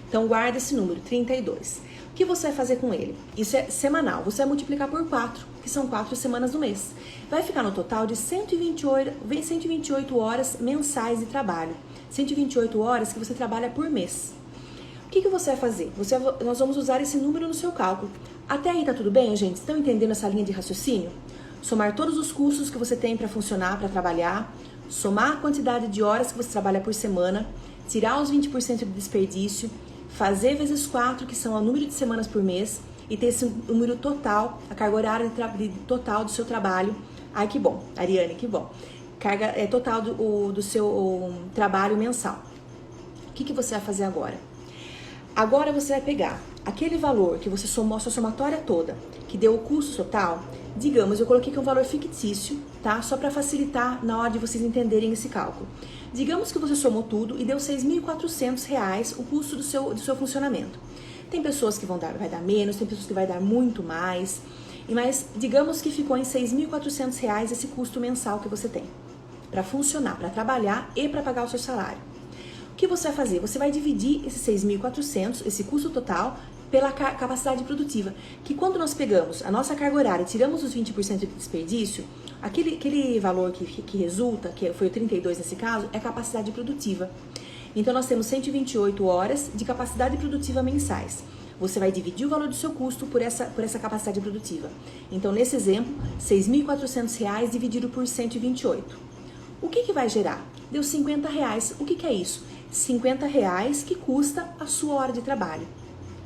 Então, guarda esse número, 32. O que você vai fazer com ele? Isso é semanal. Você vai multiplicar por 4, que são 4 semanas do mês. Vai ficar no total de 128 horas mensais de trabalho. 128 horas que você trabalha por mês. O que você vai fazer? Nós vamos usar esse número no seu cálculo. Até aí tá tudo bem, gente? Estão entendendo essa linha de raciocínio? Somar todos os custos que você tem para funcionar, para trabalhar, somar a quantidade de horas que você trabalha por semana, tirar os 20% de desperdício, fazer vezes 4, que são o número de semanas por mês, e ter esse número total, a carga horária total do seu trabalho. Ai, que bom, Ariane, que bom. Carga total do seu trabalho mensal. O que você vai fazer agora? Agora você vai pegar aquele valor que você somou, a sua somatória toda, que deu o custo total. Digamos, eu coloquei aqui um valor fictício, tá? Só para facilitar na hora de vocês entenderem esse cálculo. Digamos que você somou tudo e deu R$ 6.400 o custo do seu funcionamento. Tem pessoas que vai dar menos, tem pessoas que vai dar muito mais. Mas digamos que ficou em R$ 6.400 esse custo mensal que você tem para funcionar, para trabalhar e para pagar o seu salário. O que você vai fazer? Você vai dividir esses 6.400, esse custo total, pela capacidade produtiva. Que quando nós pegamos a nossa carga horária e tiramos os 20% de desperdício, aquele valor que resulta, que foi o 32 nesse caso, é capacidade produtiva. Então nós temos 128 horas de capacidade produtiva mensais. Você vai dividir o valor do seu custo por essa capacidade produtiva. Então nesse exemplo, R$ 6.400 dividido por 128. O que vai gerar? Deu R$ 50. O que é isso? R$ 50 que custa a sua hora de trabalho.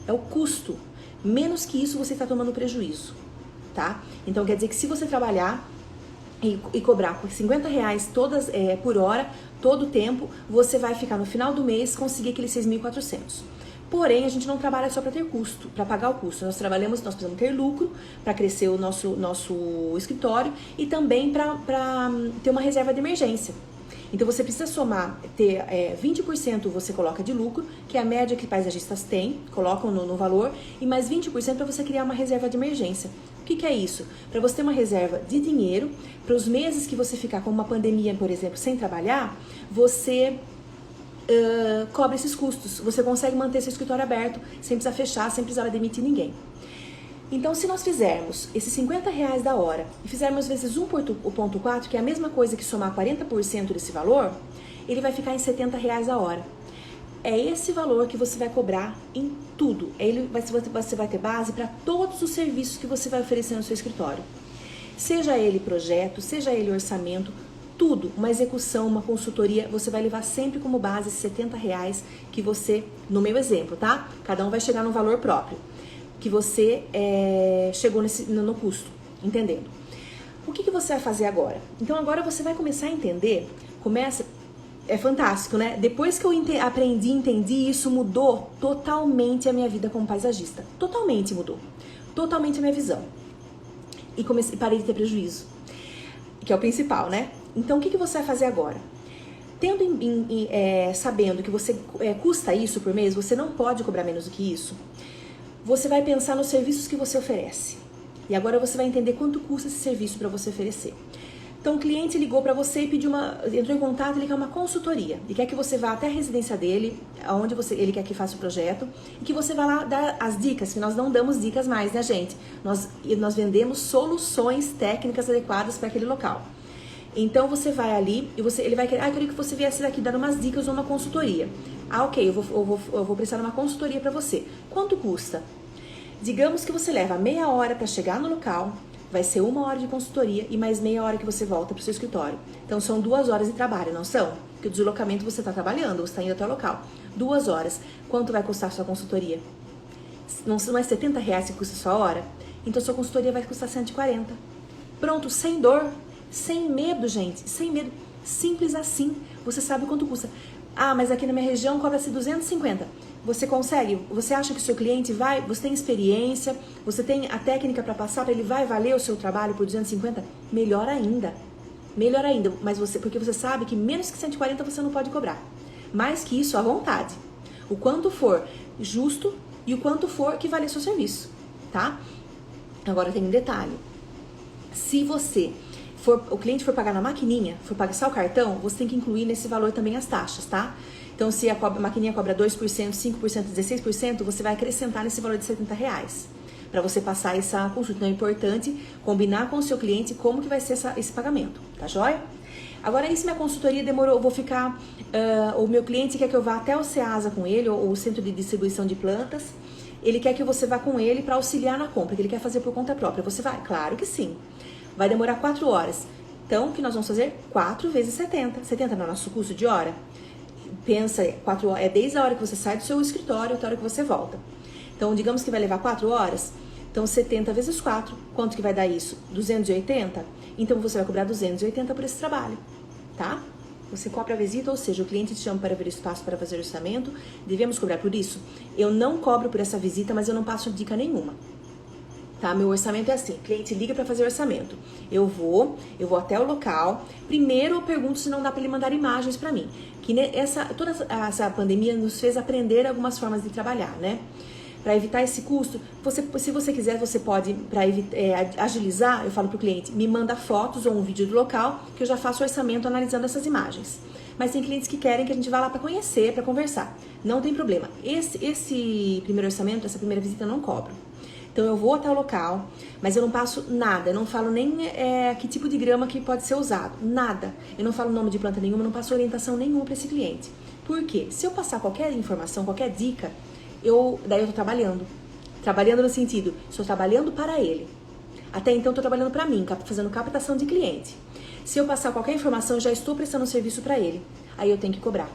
É o custo. Menos que isso você está tomando prejuízo, tá? Então quer dizer que se você trabalhar e cobrar por R$ 50 por hora, todo o tempo, você vai ficar no final do mês conseguir aqueles 6.400. Porém, a gente não trabalha só para ter custo, para pagar o custo. Nós precisamos ter lucro para crescer o nosso escritório e também para ter uma reserva de emergência. Então, você precisa somar, ter 20% você coloca de lucro, que é a média que paisagistas têm, colocam no valor, e mais 20% para você criar uma reserva de emergência. O que é isso? Para você ter uma reserva de dinheiro, para os meses que você ficar com uma pandemia, por exemplo, sem trabalhar, você cobre esses custos. Você consegue manter seu escritório aberto, sem precisar fechar, sem precisar demitir ninguém. Então, se nós fizermos esses R$ 50 da hora e fizermos vezes 1,4, que é a mesma coisa que somar 40% desse valor, ele vai ficar em R$ 70 a hora. É esse valor que você vai cobrar em tudo. Você vai ter base para todos os serviços que você vai oferecer no seu escritório. Seja ele projeto, seja ele orçamento, tudo, uma execução, uma consultoria, você vai levar sempre como base esses R$ 70 que você, no meu exemplo, tá? Cada um vai chegar no valor próprio, que você chegou no custo, entendendo? O que você vai fazer agora? Então agora você vai começar a entender, É fantástico, né? Depois que eu aprendi, entendi, isso mudou totalmente a minha vida como paisagista. Totalmente mudou. Totalmente a minha visão. E parei de ter prejuízo. Que é o principal, né? Então, o que você vai fazer agora? Sabendo que você custa isso por mês, você não pode cobrar menos do que isso. Você vai pensar nos serviços que você oferece. E agora você vai entender quanto custa esse serviço para você oferecer. Então, o cliente ligou para você e entrou em contato, ele quer uma consultoria. Ele quer que você vá até a residência dele, onde ele quer que faça o projeto, e que você vá lá dar as dicas, que nós não damos dicas mais, né, gente? Nós vendemos soluções técnicas adequadas para aquele local. Então, você vai ali e ele vai querer, eu queria que você viesse daqui dar umas dicas ou uma consultoria. Ok, eu vou prestar uma consultoria para você. Quanto custa? Digamos que você leva meia hora para chegar no local, vai ser 1 hora de consultoria e mais meia hora que você volta para o seu escritório. Então, são 2 horas de trabalho, não são? Porque o deslocamento você está trabalhando, você está indo até o local. 2 horas. Quanto vai custar a sua consultoria? Não é R$70 que custa a sua hora? Então, sua consultoria vai custar 140. Pronto, sem dor, sem medo, gente, sem medo. Simples assim. Você sabe quanto custa. Ah, mas aqui na minha região cobra-se 250. Você consegue? Você acha que o seu cliente vai? Você tem experiência? Você tem a técnica para passar para ele vai valer o seu trabalho por 250? Melhor ainda. Melhor ainda. Mas porque você sabe que menos que 140 você não pode cobrar. Mais que isso, à vontade. O quanto for justo e o quanto for que vale o seu serviço, tá? Agora tem um detalhe. Se o cliente for pagar na maquininha, for pagar só o cartão, você tem que incluir nesse valor também as taxas, tá? Então, se a maquininha cobra 2%, 5%, 16%, você vai acrescentar nesse valor de R$70 para você passar essa consulta. Então, é importante combinar com o seu cliente como que vai ser esse pagamento, tá joia? Agora, e se minha consultoria demorou, o meu cliente quer que eu vá até o Ceasa com ele, ou o Centro de Distribuição de Plantas, ele quer que você vá com ele para auxiliar na compra, que ele quer fazer por conta própria. Você vai? Claro que sim. Vai demorar 4 horas. Então, o que nós vamos fazer? 4 vezes 70. 70 não é nosso custo de hora? Pensa, 4 horas, é desde a hora que você sai do seu escritório até a hora que você volta. Então, digamos que vai levar 4 horas. Então, 70 vezes 4, quanto que vai dar isso? 280? Então, você vai cobrar 280 por esse trabalho, tá? Você cobra a visita, ou seja, o cliente te chama para ver o espaço para fazer orçamento. Devemos cobrar por isso? Eu não cobro por essa visita, mas eu não passo dica nenhuma. Tá? Meu orçamento é assim, o cliente liga para fazer orçamento. Eu vou até o local. Primeiro eu pergunto se não dá para ele mandar imagens para mim. Que toda essa pandemia nos fez aprender algumas formas de trabalhar, né? Para evitar esse custo, se você quiser, você pode, para agilizar, eu falo para o cliente, me manda fotos ou um vídeo do local, que eu já faço orçamento analisando essas imagens. Mas tem clientes que querem que a gente vá lá para conhecer, para conversar. Não tem problema. Esse primeiro orçamento, essa primeira visita eu não cobro. Então, eu vou até o local, mas eu não passo nada. Eu não falo nem que tipo de grama que pode ser usado. Nada. Eu não falo nome de planta nenhuma, eu não passo orientação nenhuma para esse cliente. Por quê? Se eu passar qualquer informação, qualquer dica, daí eu tô trabalhando. Trabalhando no sentido, estou trabalhando para ele. Até então, estou trabalhando para mim, fazendo captação de cliente. Se eu passar qualquer informação, eu já estou prestando um serviço para ele. Aí eu tenho que cobrar.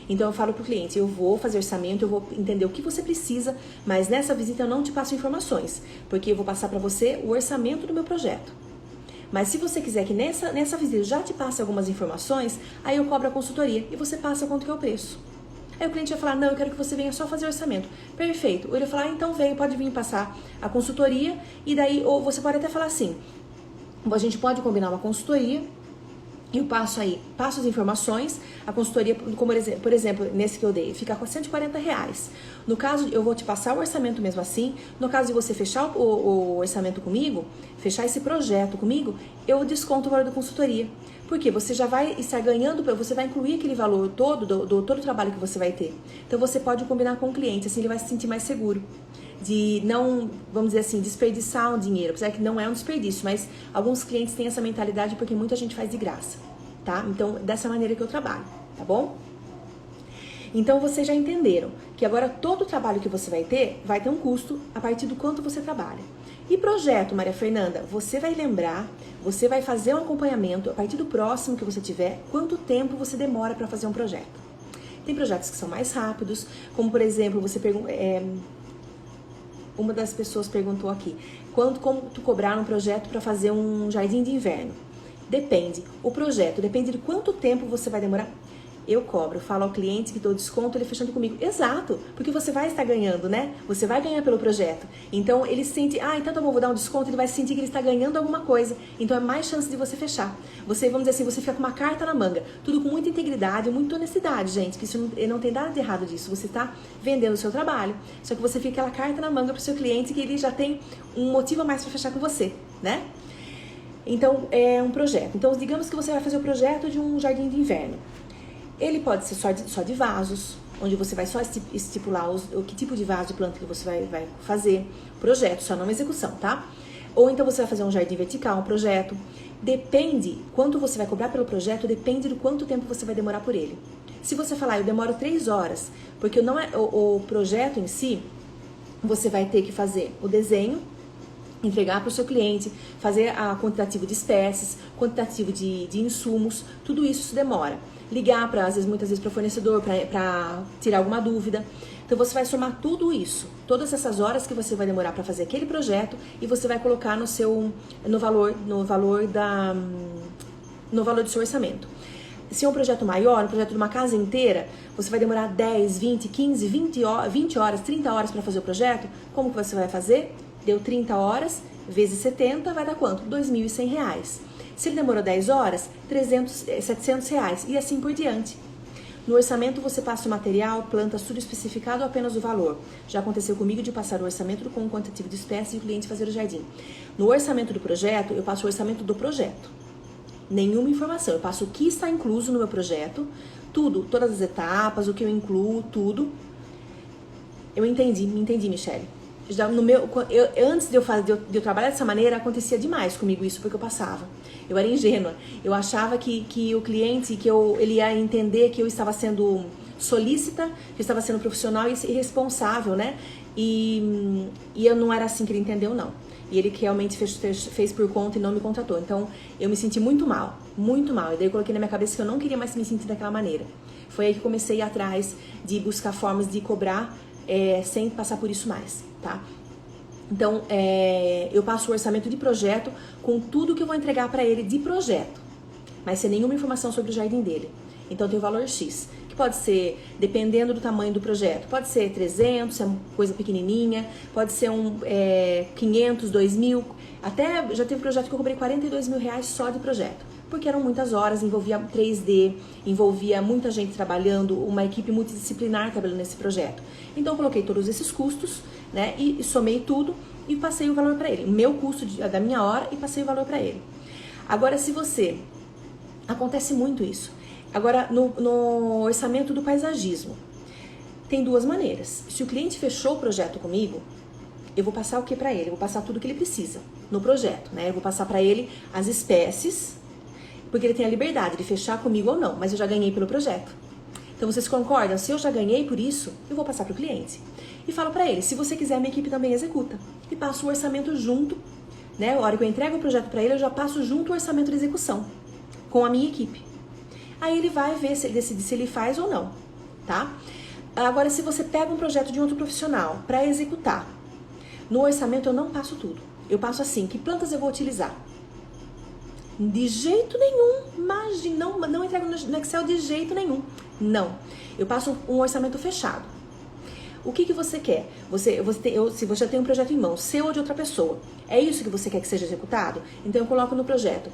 Então eu falo para o cliente, eu vou fazer orçamento, eu vou entender o que você precisa, mas nessa visita eu não te passo informações, porque eu vou passar para você o orçamento do meu projeto. Mas se você quiser que nessa visita eu já te passe algumas informações, aí eu cobro a consultoria e você passa quanto que é o preço. Aí o cliente vai falar, não, eu quero que você venha só fazer orçamento. Perfeito. Ou ele vai falar, então vem, pode vir passar a consultoria, e daí, ou você pode até falar assim, a gente pode combinar uma consultoria, eu passo as informações, a consultoria, como por exemplo, nesse que eu dei, fica com R$140. No caso, eu vou te passar o orçamento mesmo assim. No caso de você fechar o orçamento comigo, fechar esse projeto comigo, eu desconto o valor da consultoria. Porque você já vai estar ganhando, você vai incluir aquele valor todo, todo o trabalho que você vai ter. Então você pode combinar com o cliente, assim ele vai se sentir mais seguro. De não, vamos dizer assim, desperdiçar um dinheiro. Apesar que não é um desperdício, mas alguns clientes têm essa mentalidade porque muita gente faz de graça, tá? Então, dessa maneira que eu trabalho, tá bom? Então, vocês já entenderam que agora todo o trabalho que você vai ter um custo a partir do quanto você trabalha. E projeto, Maria Fernanda, você vai lembrar, você vai fazer um acompanhamento a partir do próximo que você tiver, quanto tempo você demora para fazer um projeto. Tem projetos que são mais rápidos, como por exemplo, você uma das pessoas perguntou aqui, como tu cobrar um projeto para fazer um jardim de inverno? Depende. O projeto depende de quanto tempo você vai demorar. Eu cobro, falo ao cliente que dou desconto, ele fechando comigo. Exato, porque você vai estar ganhando, né? Você vai ganhar pelo projeto. Então, ele se sente, então tá bom, vou dar um desconto, ele vai sentir que ele está ganhando alguma coisa. Então, é mais chance de você fechar. Você, vamos dizer assim, você fica com uma carta na manga. Tudo com muita integridade, muita honestidade, gente. Que isso não tem nada de errado disso. Você está vendendo o seu trabalho. Só que você fica aquela carta na manga para o seu cliente que ele já tem um motivo a mais para fechar com você, né? Então, é um projeto. Então, digamos que você vai fazer o projeto de um jardim de inverno. Ele pode ser só de vasos, onde você vai só estipular o que tipo de vaso de planta que você vai fazer. Projeto, só não execução, tá? Ou então você vai fazer um jardim vertical, um projeto. Depende, quanto você vai cobrar pelo projeto, depende do quanto tempo você vai demorar por ele. Se você falar, eu demoro 3 horas, porque não é o projeto em si, você vai ter que fazer o desenho, entregar para o seu cliente, fazer a quantitativo de espécies, quantitativo de insumos, tudo isso demora. Ligar muitas vezes para o fornecedor para tirar alguma dúvida. Então você vai somar tudo isso, todas essas horas que você vai demorar para fazer aquele projeto e você vai colocar no valor do seu orçamento. Se é um projeto maior, um projeto de uma casa inteira, você vai demorar 10, 20, 15, 20 horas, 30 horas para fazer o projeto. Como que você vai fazer? Deu 30 horas, vezes 70, vai dar quanto? R$ 2.100. Se ele demorou 10 horas, R$ 700 e assim por diante. No orçamento você passa o material, planta, tudo especificado ou apenas o valor. Já aconteceu comigo de passar o orçamento com um quantitativo de espécies e o cliente fazer o jardim. No orçamento do projeto, eu passo o orçamento do projeto. Nenhuma informação, eu passo o que está incluso no meu projeto, tudo, todas as etapas, o que eu incluo, tudo. Me entendi, Michele. Já antes de eu trabalhar dessa maneira, acontecia demais comigo isso, porque eu passava. Eu era ingênua. Eu achava que o cliente, ele ia entender que eu estava sendo solícita, que eu estava sendo profissional e responsável, né? E eu não era assim que ele entendeu, não. E ele que realmente fez por conta e não me contratou. Então, eu me senti muito mal, muito mal. E daí eu coloquei na minha cabeça que eu não queria mais me sentir daquela maneira. Foi aí que comecei a ir atrás de buscar formas de cobrar sem passar por isso mais, tá? Então, eu passo o orçamento de projeto com tudo que eu vou entregar para ele de projeto, mas sem nenhuma informação sobre o jardim dele. Então, tem o valor X, que pode ser, dependendo do tamanho do projeto, pode ser 300, se é uma coisa pequenininha, pode ser 500, 2.000, até já teve projeto que eu cobrei R$ 42.000 só de projeto, porque eram muitas horas, envolvia 3D, envolvia muita gente trabalhando, uma equipe multidisciplinar trabalhando nesse projeto. Então, eu coloquei todos esses custos, né, e somei tudo e passei o valor para ele, o meu custo da minha hora e passei o valor para ele. Agora, se você... Acontece muito isso. Agora, no orçamento do paisagismo, tem duas maneiras. Se o cliente fechou o projeto comigo, eu vou passar o que para ele? Eu vou passar tudo que ele precisa no projeto, né? Eu vou passar para ele as espécies, porque ele tem a liberdade de fechar comigo ou não, mas eu já ganhei pelo projeto. Então, vocês concordam? Se eu já ganhei por isso, eu vou passar para o cliente. E falo para ele, se você quiser, minha equipe também executa. E passo o orçamento junto, né? A hora que eu entrego o projeto para ele, eu já passo junto o orçamento de execução com a minha equipe. Aí ele vai ver se ele decide se ele faz ou não, tá? Agora, se você pega um projeto de outro profissional para executar, no orçamento eu não passo tudo. Eu passo assim, que plantas eu vou utilizar? De jeito nenhum, imagina, não entrego no Excel de jeito nenhum. Não, eu passo um orçamento fechado. O que você quer? Se você tem um projeto em mão, seu ou de outra pessoa, é isso que você quer que seja executado? Então eu coloco no projeto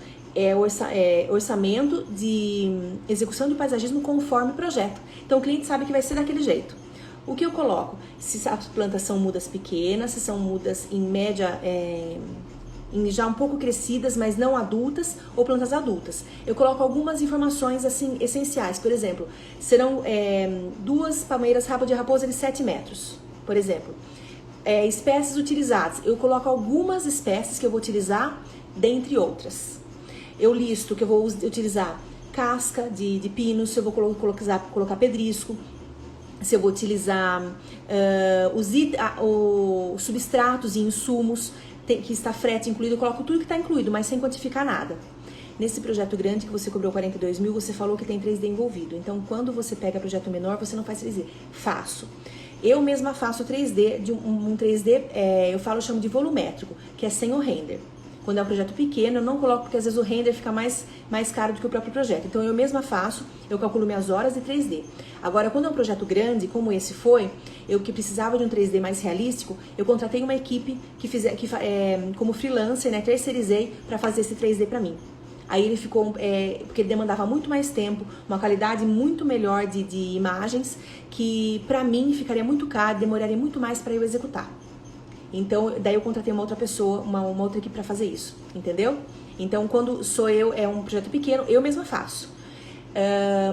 orçamento de execução do paisagismo conforme projeto. Então o cliente sabe que vai ser daquele jeito. O que eu coloco? Se as plantas são mudas pequenas, se são mudas em média, já um pouco crescidas, mas não adultas, ou plantas adultas. Eu coloco algumas informações assim essenciais. Por exemplo, serão 2 palmeiras rabo de raposa de 7 metros, por exemplo. Espécies utilizadas. Eu coloco algumas espécies que eu vou utilizar, dentre outras. Eu listo que eu vou utilizar casca de pino, se eu vou colocar pedrisco, se eu vou utilizar os substratos e insumos, que está frete incluído, eu coloco tudo que está incluído, mas sem quantificar nada. Nesse projeto grande que você cobrou 42.000, você falou que tem 3D envolvido. Então, quando você pega projeto menor, você não faz 3D. Faço. Eu mesma faço 3D, eu chamo de volumétrico, que é sem o render. Quando é um projeto pequeno, eu não coloco, porque às vezes o render fica mais caro do que o próprio projeto. Então eu mesma faço, eu calculo minhas horas de 3D. Agora, quando é um projeto grande, como esse foi, eu que precisava de um 3D mais realístico, eu contratei uma equipe como freelancer, né, terceirizei para fazer esse 3D para mim. Aí ele ficou, porque ele demandava muito mais tempo, uma qualidade muito melhor de imagens, que pra mim ficaria muito caro, demoraria muito mais para eu executar. Então, daí eu contratei uma outra pessoa, uma outra equipe para fazer isso, entendeu? Então, quando sou eu, é um projeto pequeno, eu mesma faço.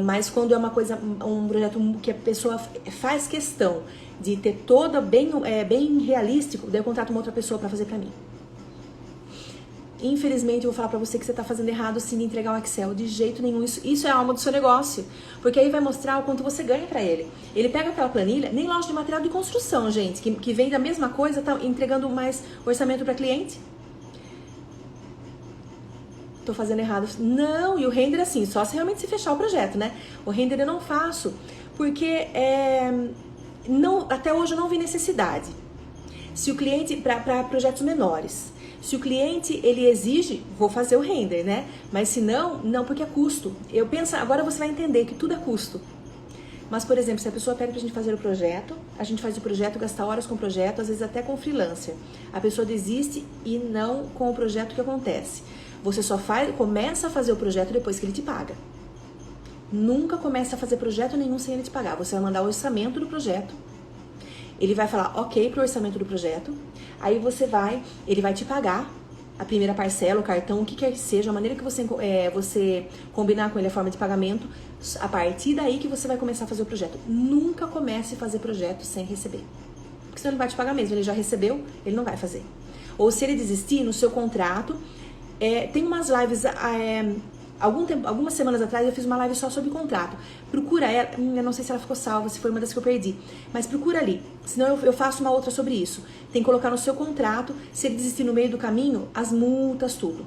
Mas quando é um projeto que a pessoa faz questão de ter toda bem realístico, daí eu contrato uma outra pessoa para fazer pra mim. Infelizmente, eu vou falar pra você que você tá fazendo errado sim de entregar o Excel. De jeito nenhum. Isso é a alma do seu negócio. Porque aí vai mostrar o quanto você ganha pra ele. Ele pega aquela planilha, nem loja de material de construção, gente, que vende a mesma coisa, tá entregando mais orçamento pra cliente. Tô fazendo errado. Não, e o render assim, só se realmente se fechar o projeto, né? O render eu não faço, porque até hoje eu não vi necessidade. Se o cliente, para projetos menores, se o cliente, ele exige, vou fazer o render, né? Mas se não, não, porque é custo. Eu penso, agora você vai entender que tudo é custo. Mas, por exemplo, se a pessoa pede pra gente fazer o projeto, a gente faz o projeto, gasta horas com o projeto, às vezes até com freelancer. A pessoa desiste e não com o projeto que acontece. Você só começa a fazer o projeto depois que ele te paga. Nunca começa a fazer projeto nenhum sem ele te pagar. Você vai mandar o orçamento do projeto. Ele vai falar ok pro orçamento do projeto. Aí ele vai te pagar a primeira parcela, o cartão, o que quer que seja, a maneira que você combinar com ele a forma de pagamento. A partir daí que você vai começar a fazer o projeto. Nunca comece a fazer projeto sem receber. Porque senão ele vai te pagar mesmo. Ele já recebeu, ele não vai fazer. Ou se ele desistir, no seu contrato, tem umas lives... algumas semanas atrás eu fiz uma live só sobre contrato. Procura ela, eu não sei se ela ficou salva, se foi uma das que eu perdi, mas procura ali, senão eu faço uma outra sobre isso. Tem que colocar no seu contrato, se ele desistir no meio do caminho, as multas, tudo.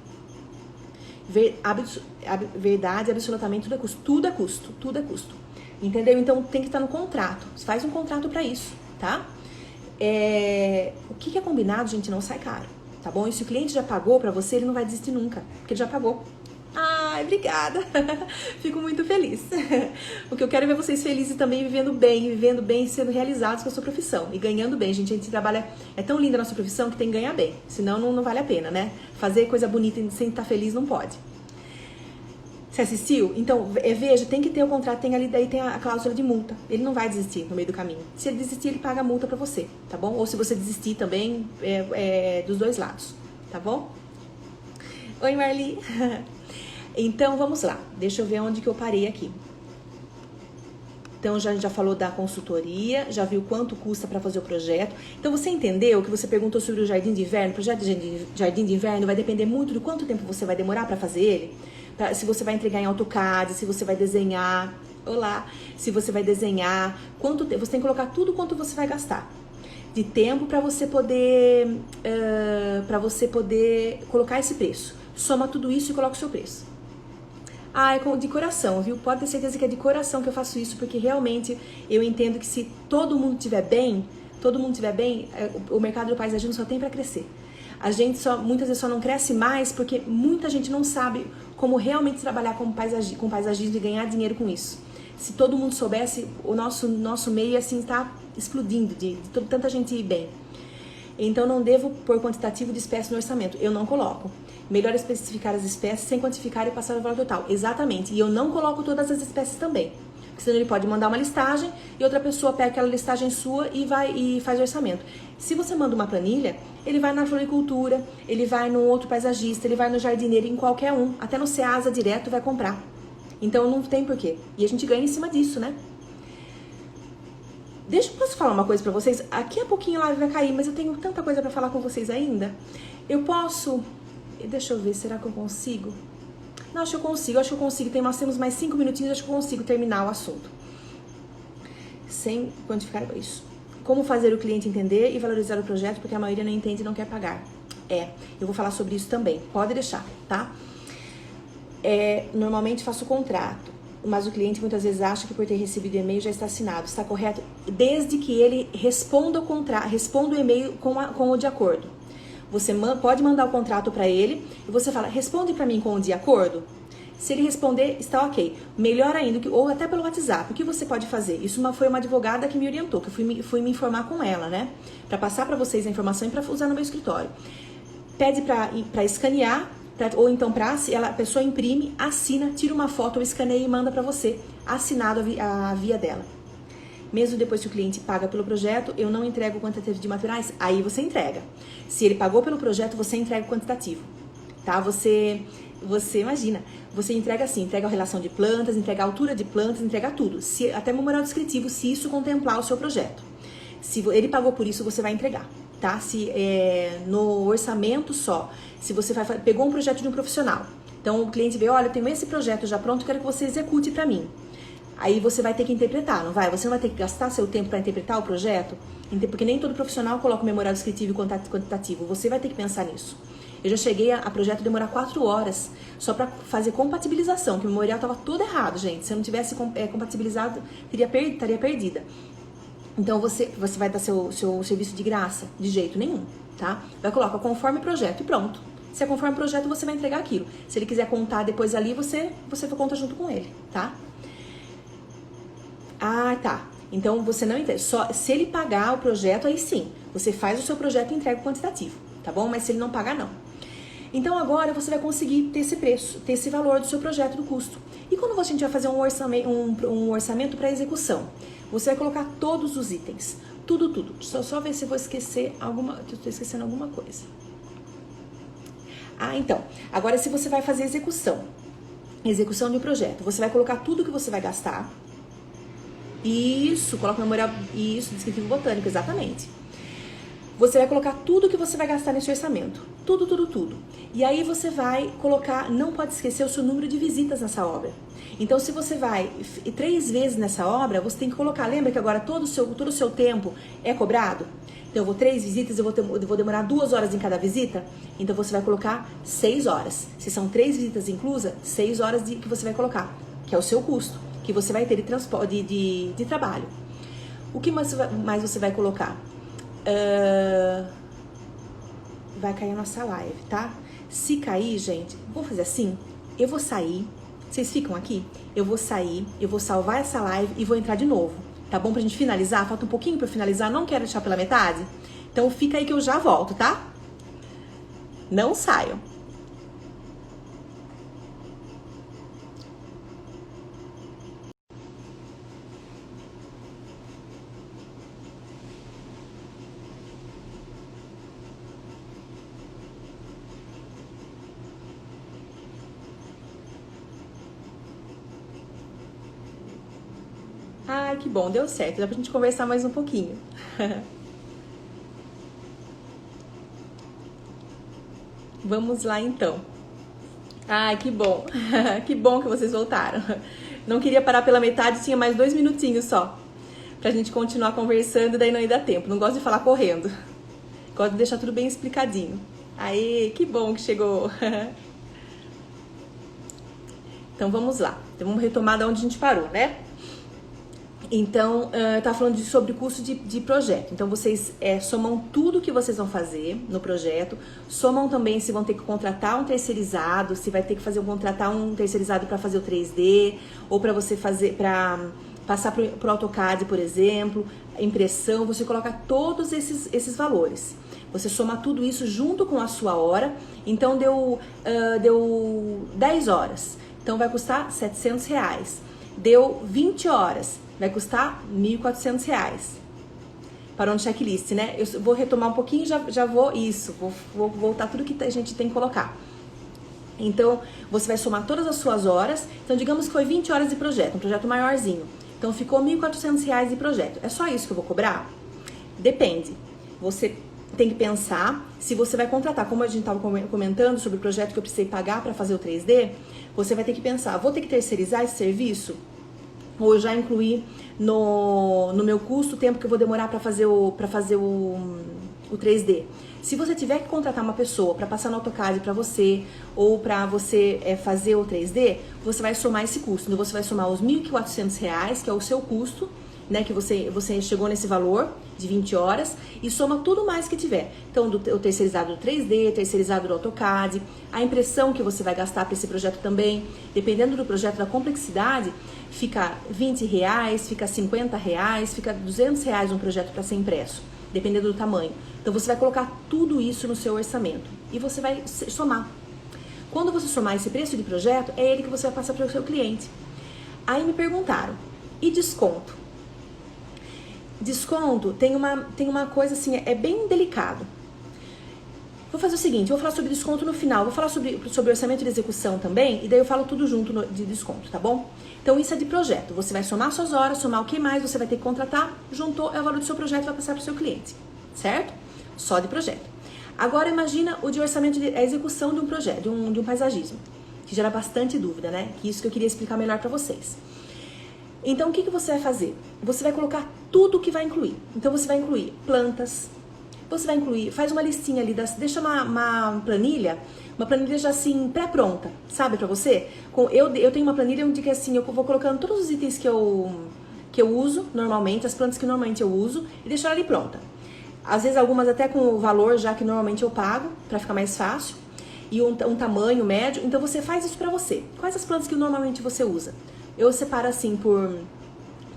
Verdade, absolutamente, tudo é custo. Tudo é custo, tudo é custo. Entendeu? Então tem que estar no contrato. Faz um contrato pra isso, tá? O que é combinado, gente, não sai caro, tá bom? E se o cliente já pagou pra você, ele não vai desistir nunca, porque ele já pagou. Ai, obrigada. Fico muito feliz. O que eu quero é ver vocês felizes também, vivendo bem, sendo realizados com a sua profissão. E ganhando bem, gente. A gente trabalha... É tão linda a nossa profissão que tem que ganhar bem. Senão não vale a pena, né? Fazer coisa bonita sem estar feliz não pode. Você assistiu? Então, veja, tem que ter o contrato, daí tem a cláusula de multa. Ele não vai desistir no meio do caminho. Se ele desistir, ele paga a multa pra você, tá bom? Ou se você desistir também, dos dois lados, tá bom? Oi, Marli. Então, vamos lá. Deixa eu ver onde que eu parei aqui. Então, a gente já falou da consultoria, já viu quanto custa para fazer o projeto. Então, você entendeu que você perguntou sobre o jardim de inverno? O projeto de jardim de inverno vai depender muito de quanto tempo você vai demorar para fazer ele. Se você vai entregar em AutoCAD, se você vai desenhar. Olá! Se você vai desenhar, quanto tempo. Você tem que colocar tudo quanto você vai gastar de tempo para você poder colocar esse preço. Soma tudo isso e coloca o seu preço. É de coração, viu? Pode ter certeza que é de coração que eu faço isso, porque realmente eu entendo que se todo mundo estiver bem, o mercado do paisagismo só tem para crescer. A gente muitas vezes só não cresce mais porque muita gente não sabe como realmente trabalhar com paisagismo e ganhar dinheiro com isso. Se todo mundo soubesse, o nosso meio assim está explodindo de tanta gente ir bem. Então não devo pôr quantitativo de espécies no orçamento. Eu não coloco. Melhor especificar as espécies sem quantificar e passar o valor total. Exatamente. E eu não coloco todas as espécies também. Porque senão ele pode mandar uma listagem e outra pessoa pega aquela listagem sua e faz o orçamento. Se você manda uma planilha, ele vai na floricultura, ele vai no outro paisagista, ele vai no jardineiro, em qualquer um. Até no Ceasa direto vai comprar. Então não tem porquê. E a gente ganha em cima disso, né? Posso falar uma coisa pra vocês? Aqui a pouquinho a live vai cair, mas eu tenho tanta coisa pra falar com vocês ainda. Eu posso... Deixa eu ver, será que eu consigo? Não, acho que eu consigo. Nós temos mais 5 minutinhos, acho que eu consigo terminar o assunto. Sem quantificar isso. Como fazer o cliente entender e valorizar o projeto, porque a maioria não entende e não quer pagar. Eu vou falar sobre isso também. Pode deixar, tá? Normalmente faço o contrato, mas o cliente muitas vezes acha que por ter recebido o e-mail já está assinado. Está correto? Desde que ele responda o e-mail com o de acordo. Você pode mandar o contrato para ele e você fala, responde para mim com o de acordo. Se ele responder, está ok. Melhor ainda, ou até pelo WhatsApp, o que você pode fazer? Isso foi uma advogada que me orientou, que eu fui me informar com ela, né? Para passar para vocês a informação e para usar no meu escritório. Pede para escanear, ou então a pessoa imprime, assina, tira uma foto ou escaneia e manda para você, assinado a via dela. Mesmo depois que o cliente paga pelo projeto, eu não entrego o quantitativo de materiais, aí você entrega. Se ele pagou pelo projeto, você entrega o quantitativo, tá? Você imagina, você entrega assim, entrega a relação de plantas, entrega a altura de plantas, entrega tudo, até memorial descritivo, se isso contemplar o seu projeto. Se ele pagou por isso, você vai entregar, tá? Se no orçamento só, se você pegou um projeto de um profissional, então o cliente vê, olha, eu tenho esse projeto já pronto, quero que você execute para mim. Aí você vai ter que interpretar, não vai? Você não vai ter que gastar seu tempo para interpretar o projeto, porque nem todo profissional coloca o memorial descritivo e quantitativo, você vai ter que pensar nisso. Eu já cheguei a projeto demorar 4 horas só para fazer compatibilização, que o memorial estava todo errado, gente. Se eu não tivesse compatibilizado, estaria perdida. Então você vai dar seu serviço de graça? De jeito nenhum, tá? Vai colocar conforme projeto e pronto. Se é conforme projeto, você vai entregar aquilo. Se ele quiser contar depois ali, você conta junto com ele, tá? Ah, tá. Então você não entrega. Só se ele pagar o projeto, aí sim. Você faz o seu projeto e entrega o quantitativo, tá bom? Mas se ele não pagar, não. Então agora você vai conseguir ter esse preço, ter esse valor do seu projeto, do custo. E quando a gente vai fazer um orçamento para execução, você vai colocar todos os itens, tudo. Só ver se eu vou esquecer que eu estou esquecendo alguma coisa. Ah, então, agora se você vai fazer execução de um projeto, você vai colocar tudo que você vai gastar. Isso, coloca o memorial, isso, descritivo botânico, exatamente. Você vai colocar tudo que você vai gastar nesse orçamento. Tudo. E aí você vai colocar, não pode esquecer o seu número de visitas nessa obra. Então, se você vai 3 vezes nessa obra, você tem que colocar, lembra que agora todo o seu tempo é cobrado? Então, eu vou 3 visitas, eu vou demorar 2 horas em cada visita. Então, você vai colocar 6 horas. Se são 3 visitas inclusas, 6 horas que você vai colocar, que é o seu custo, que você vai ter de transporte, de trabalho. O que mais você vai colocar? Vai cair a nossa live, tá? Se cair, gente, vou fazer assim, eu vou sair, vocês ficam aqui? Eu vou sair, eu vou salvar essa live e vou entrar de novo, tá bom? Pra gente finalizar, falta um pouquinho pra eu finalizar, não quero deixar pela metade, então fica aí que eu já volto, tá? Não saiam. Ai, que bom, deu certo. Dá pra gente conversar mais um pouquinho. Vamos lá, então. Ai, que bom. Que bom que vocês voltaram. Não queria parar pela metade, tinha mais 2 minutinhos só. Pra gente continuar conversando, daí não ia dar tempo. Não gosto de falar correndo. Gosto de deixar tudo bem explicadinho. Aê, que bom que chegou. Então, vamos lá. Então, vamos retomar de onde a gente parou, né? Então, eu tava falando sobre o custo de projeto. Então, vocês somam tudo que vocês vão fazer no projeto, somam também se vão ter que contratar um terceirizado, se vai ter que contratar um terceirizado para fazer o 3D, ou para você fazer, para passar pro AutoCAD, por exemplo, impressão, você coloca todos esses valores. Você soma tudo isso junto com a sua hora, então deu 10 horas, então vai custar R$700. Deu 20 horas, vai custar R$1.400. Parou no checklist, né? Eu vou retomar um pouquinho e já vou voltar tudo que a gente tem que colocar. Então, você vai somar todas as suas horas. Então, digamos que foi 20 horas de projeto, um projeto maiorzinho. Então, ficou R$1.400 de projeto. É só isso que eu vou cobrar? Depende. Você tem que pensar se você vai contratar, como a gente estava comentando sobre o projeto que eu precisei pagar para fazer o 3D, você vai ter que pensar, vou ter que terceirizar esse serviço? Ou eu já incluir no meu custo o tempo que eu vou demorar para fazer o 3D. Se você tiver que contratar uma pessoa para passar no AutoCAD para você, ou para você fazer o 3D, você vai somar esse custo. Então, você vai somar os R$1.400, que é o seu custo, né, que você chegou nesse valor de 20 horas e soma tudo mais que tiver. Então, o terceirizado do 3D, terceirizado do AutoCAD, a impressão que você vai gastar para esse projeto também, dependendo do projeto, da complexidade, fica R$20, fica R$50, fica R$200 um projeto para ser impresso, dependendo do tamanho. Então, você vai colocar tudo isso no seu orçamento e você vai somar. Quando você somar esse preço de projeto, é ele que você vai passar para o seu cliente. Aí me perguntaram, e desconto? Desconto tem uma coisa assim, é bem delicado. Vou fazer o seguinte, eu vou falar sobre desconto no final, vou falar sobre orçamento de execução também, e daí eu falo tudo junto de desconto, tá bom? Então isso é de projeto, você vai somar suas horas, somar o que mais você vai ter que contratar, juntou, é o valor do seu projeto, vai passar para o seu cliente, certo? Só de projeto. Agora imagina o de orçamento de execução de um projeto, de um paisagismo, que gera bastante dúvida, né? Que isso que eu queria explicar melhor para vocês. Então o que você vai fazer? Você vai colocar tudo o que vai incluir. Então você vai incluir plantas, você vai incluir, faz uma listinha ali, deixa uma planilha já assim pré-pronta, sabe, pra você? Eu tenho uma planilha onde que assim, eu vou colocando todos os itens que eu uso normalmente, as plantas que normalmente eu uso, e deixo ela ali pronta. Às vezes algumas até com o valor já que normalmente eu pago, pra ficar mais fácil, e um tamanho médio, então você faz isso pra você. Quais as plantas que normalmente você usa? Eu separo assim por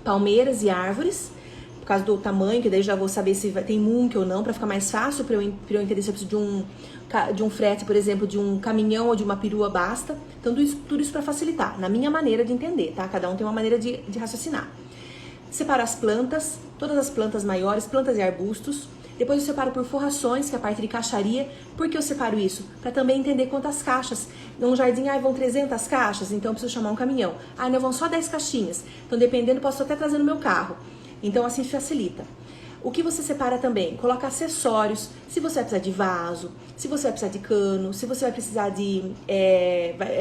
palmeiras e árvores, por causa do tamanho, que daí já vou saber se tem munque ou não, para ficar mais fácil para eu entender se eu preciso de um frete, por exemplo, de um caminhão ou de uma perua, basta. Então tudo isso para facilitar, na minha maneira de entender, tá? Cada um tem uma maneira de raciocinar. Separo as plantas, todas as plantas maiores, plantas e arbustos. Depois eu separo por forrações, que é a parte de caixaria. Por que eu separo isso? Para também entender quantas caixas. Num jardim, vão 300 caixas, então eu preciso chamar um caminhão. Não, vão só 10 caixinhas. Então, dependendo, posso até trazer no meu carro. Então, assim facilita. O que você separa também? Coloca acessórios, se você vai precisar de vaso, se você vai precisar de cano, se você vai precisar de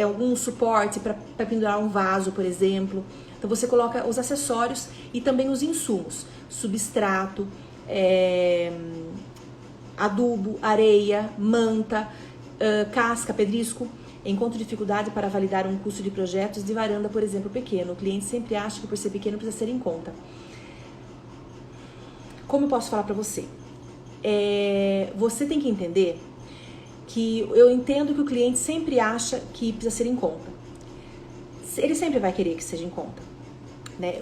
algum suporte para pendurar um vaso, por exemplo. Então, você coloca os acessórios e também os insumos. Substrato, adubo, areia, manta, casca, pedrisco. Encontro dificuldade para validar um custo de projetos de varanda, por exemplo, pequeno. O cliente sempre acha que por ser pequeno precisa ser em conta. Como eu posso falar para você? Você tem que entender que eu entendo que o cliente sempre acha que precisa ser em conta. Ele sempre vai querer que seja em conta, né?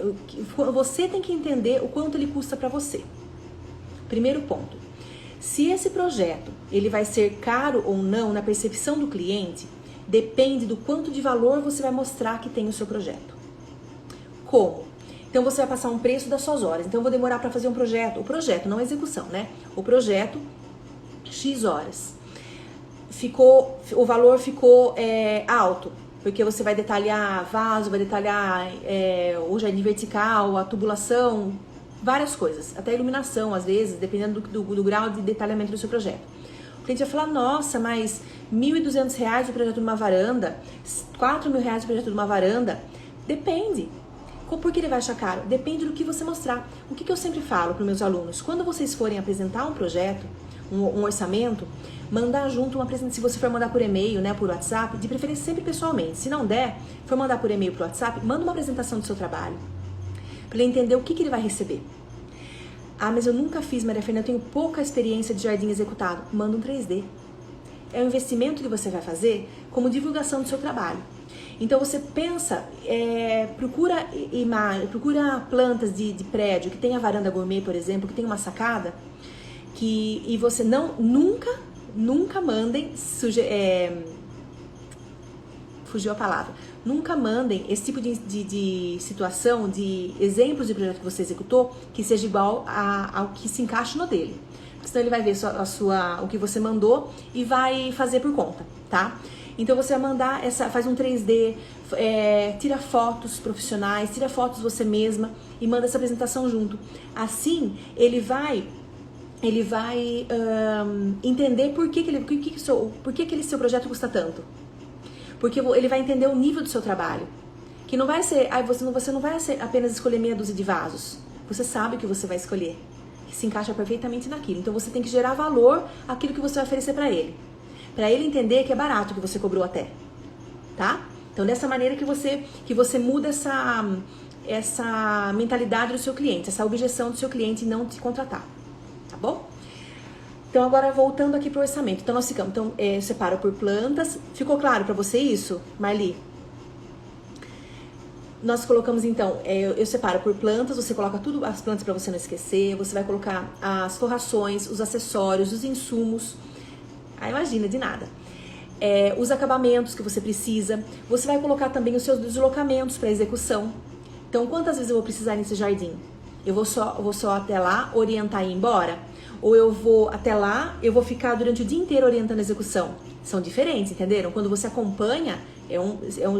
Você tem que entender o quanto ele custa para você. Primeiro ponto. Se esse projeto ele vai ser caro ou não na percepção do cliente, depende do quanto de valor você vai mostrar que tem o seu projeto. Como? Então você vai passar um preço das suas horas. Então eu vou demorar para fazer um projeto. O projeto, não a execução, né? O projeto, X horas. O valor ficou alto, porque você vai detalhar vaso, vai detalhar o jardim vertical, a tubulação, várias coisas. Até iluminação, às vezes, dependendo do grau de detalhamento do seu projeto. O cliente vai falar, nossa, mas R$1.200 o projeto de uma varanda, R$4.000 o projeto de uma varanda. Depende. Por que ele vai achar caro? Depende do que você mostrar. O que eu sempre falo para os meus alunos? Quando vocês forem apresentar um projeto, um orçamento, mandar junto uma apresentação. Se você for mandar por e-mail, né, por WhatsApp, de preferência sempre pessoalmente. Se não der, for mandar por e-mail, por WhatsApp, manda uma apresentação do seu trabalho. Para ele entender o que ele vai receber. Mas eu nunca fiz, Maria Fernanda, eu tenho pouca experiência de jardim executado. Manda um 3D. É um investimento que você vai fazer como divulgação do seu trabalho. Então você pensa, procura plantas de prédio que tem a varanda gourmet, por exemplo, que tem uma sacada, e você nunca mandem, fugiu a palavra, nunca mandem esse tipo de situação, de exemplos de projeto que você executou, que seja igual ao que se encaixe no dele. Senão ele vai ver o que você mandou e vai fazer por conta, tá? Então você vai mandar, faz um 3D, tira fotos profissionais, tira fotos você mesma e manda essa apresentação junto. Assim, ele vai entender por que aquele seu projeto custa tanto. Porque ele vai entender o nível do seu trabalho. Que não vai ser, você não vai apenas escolher meia dúzia de vasos. Você sabe o que você vai escolher, que se encaixa perfeitamente naquilo. Então você tem que gerar valor àquilo que você vai oferecer para ele entender que é barato que você cobrou até, tá? Então dessa maneira que você muda essa mentalidade do seu cliente, essa objeção do seu cliente em não te contratar, tá bom? Então agora voltando aqui pro orçamento, então nós ficamos, então eu separo por plantas, ficou claro para você isso, Marli? Nós colocamos então, eu separo por plantas, você coloca tudo, as plantas para você não esquecer, você vai colocar as forrações, os acessórios, os insumos, imagina, de nada. Os acabamentos que você precisa, você vai colocar também os seus deslocamentos para execução. Então, quantas vezes eu vou precisar nesse jardim? Eu vou só até lá orientar e ir embora? Ou eu vou até lá, eu vou ficar durante o dia inteiro orientando a execução? São diferentes, entenderam? Quando você acompanha,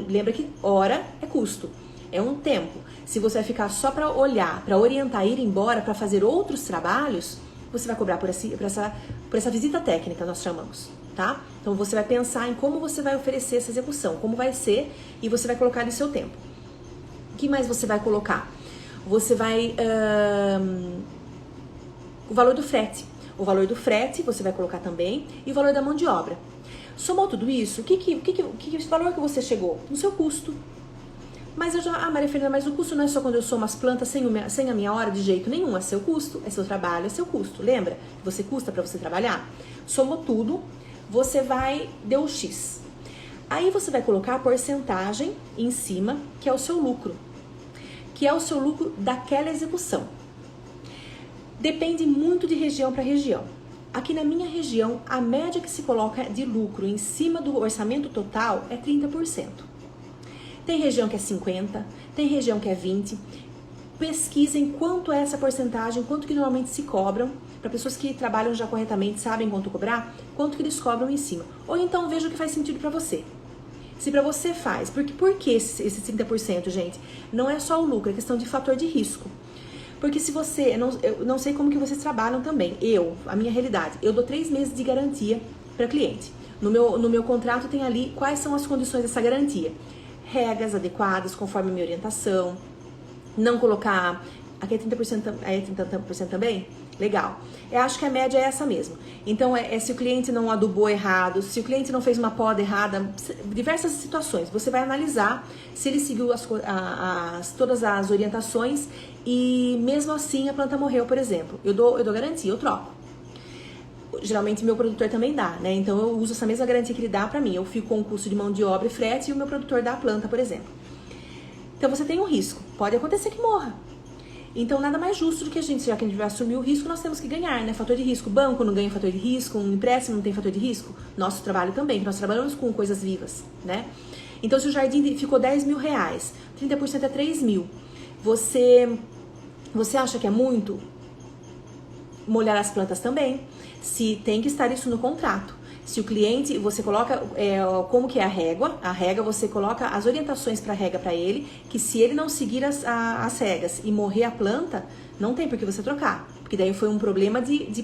lembra que hora é custo. É um tempo. Se você vai ficar só para olhar, para orientar, ir embora, para fazer outros trabalhos, você vai cobrar por essa visita técnica, nós chamamos, tá? Então você vai pensar em como você vai oferecer essa execução, como vai ser, e você vai colocar no seu tempo. O que mais você vai colocar? Você vai... o valor do frete. O valor do frete você vai colocar também, e o valor da mão de obra. Somou tudo isso, que valor que você chegou? No seu custo. Mas Maria Fernanda, mas o custo não é só quando eu somo as plantas sem a minha hora de jeito nenhum. É seu custo, é seu trabalho, é seu custo. Lembra? Você custa para você trabalhar? Somou tudo, você deu X. Aí você vai colocar a porcentagem em cima, que é o seu lucro. Que é o seu lucro daquela execução. Depende muito de região para região. Aqui na minha região, a média que se coloca de lucro em cima do orçamento total é 30%. Tem região que é 50%, tem região que é 20%. Pesquisem quanto é essa porcentagem, quanto que normalmente se cobram, para pessoas que trabalham já corretamente, sabem quanto cobrar, quanto que eles cobram em cima. Ou então veja o que faz sentido para você. Se para você faz, por que esse 30%, gente? Não é só o lucro, é questão de fator de risco. Porque se você, eu não sei como que vocês trabalham também, a minha realidade, eu dou 3 meses de garantia para cliente. No meu contrato tem ali quais são as condições dessa garantia. Regras adequadas, conforme a minha orientação. Não colocar... Aqui é 30%, é 30% também? Legal. Eu acho que a média é essa mesmo. Então, se o cliente não adubou errado, se o cliente não fez uma poda errada, diversas situações. Você vai analisar se ele seguiu todas as orientações e mesmo assim a planta morreu, por exemplo. Eu dou garantia, eu troco. Geralmente meu produtor também dá, né? Então eu uso essa mesma garantia que ele dá pra mim. Eu fico com o custo de mão de obra e frete e o meu produtor dá a planta, por exemplo. Então você tem um risco. Pode acontecer que morra. Então nada mais justo do que já que a gente vai assumir o risco, nós temos que ganhar, né? Fator de risco. Banco não ganha fator de risco, um empréstimo não tem fator de risco. Nosso trabalho também, que nós trabalhamos com coisas vivas, né? Então se o jardim ficou R$10.000, 30% é 3 mil. Você acha que é muito? Molhar as plantas também. Se tem que estar isso no contrato. Se o cliente, você coloca como que é a régua você coloca as orientações para a régua para ele, que se ele não seguir as regras e morrer a planta, não tem por que você trocar. Porque daí foi um problema de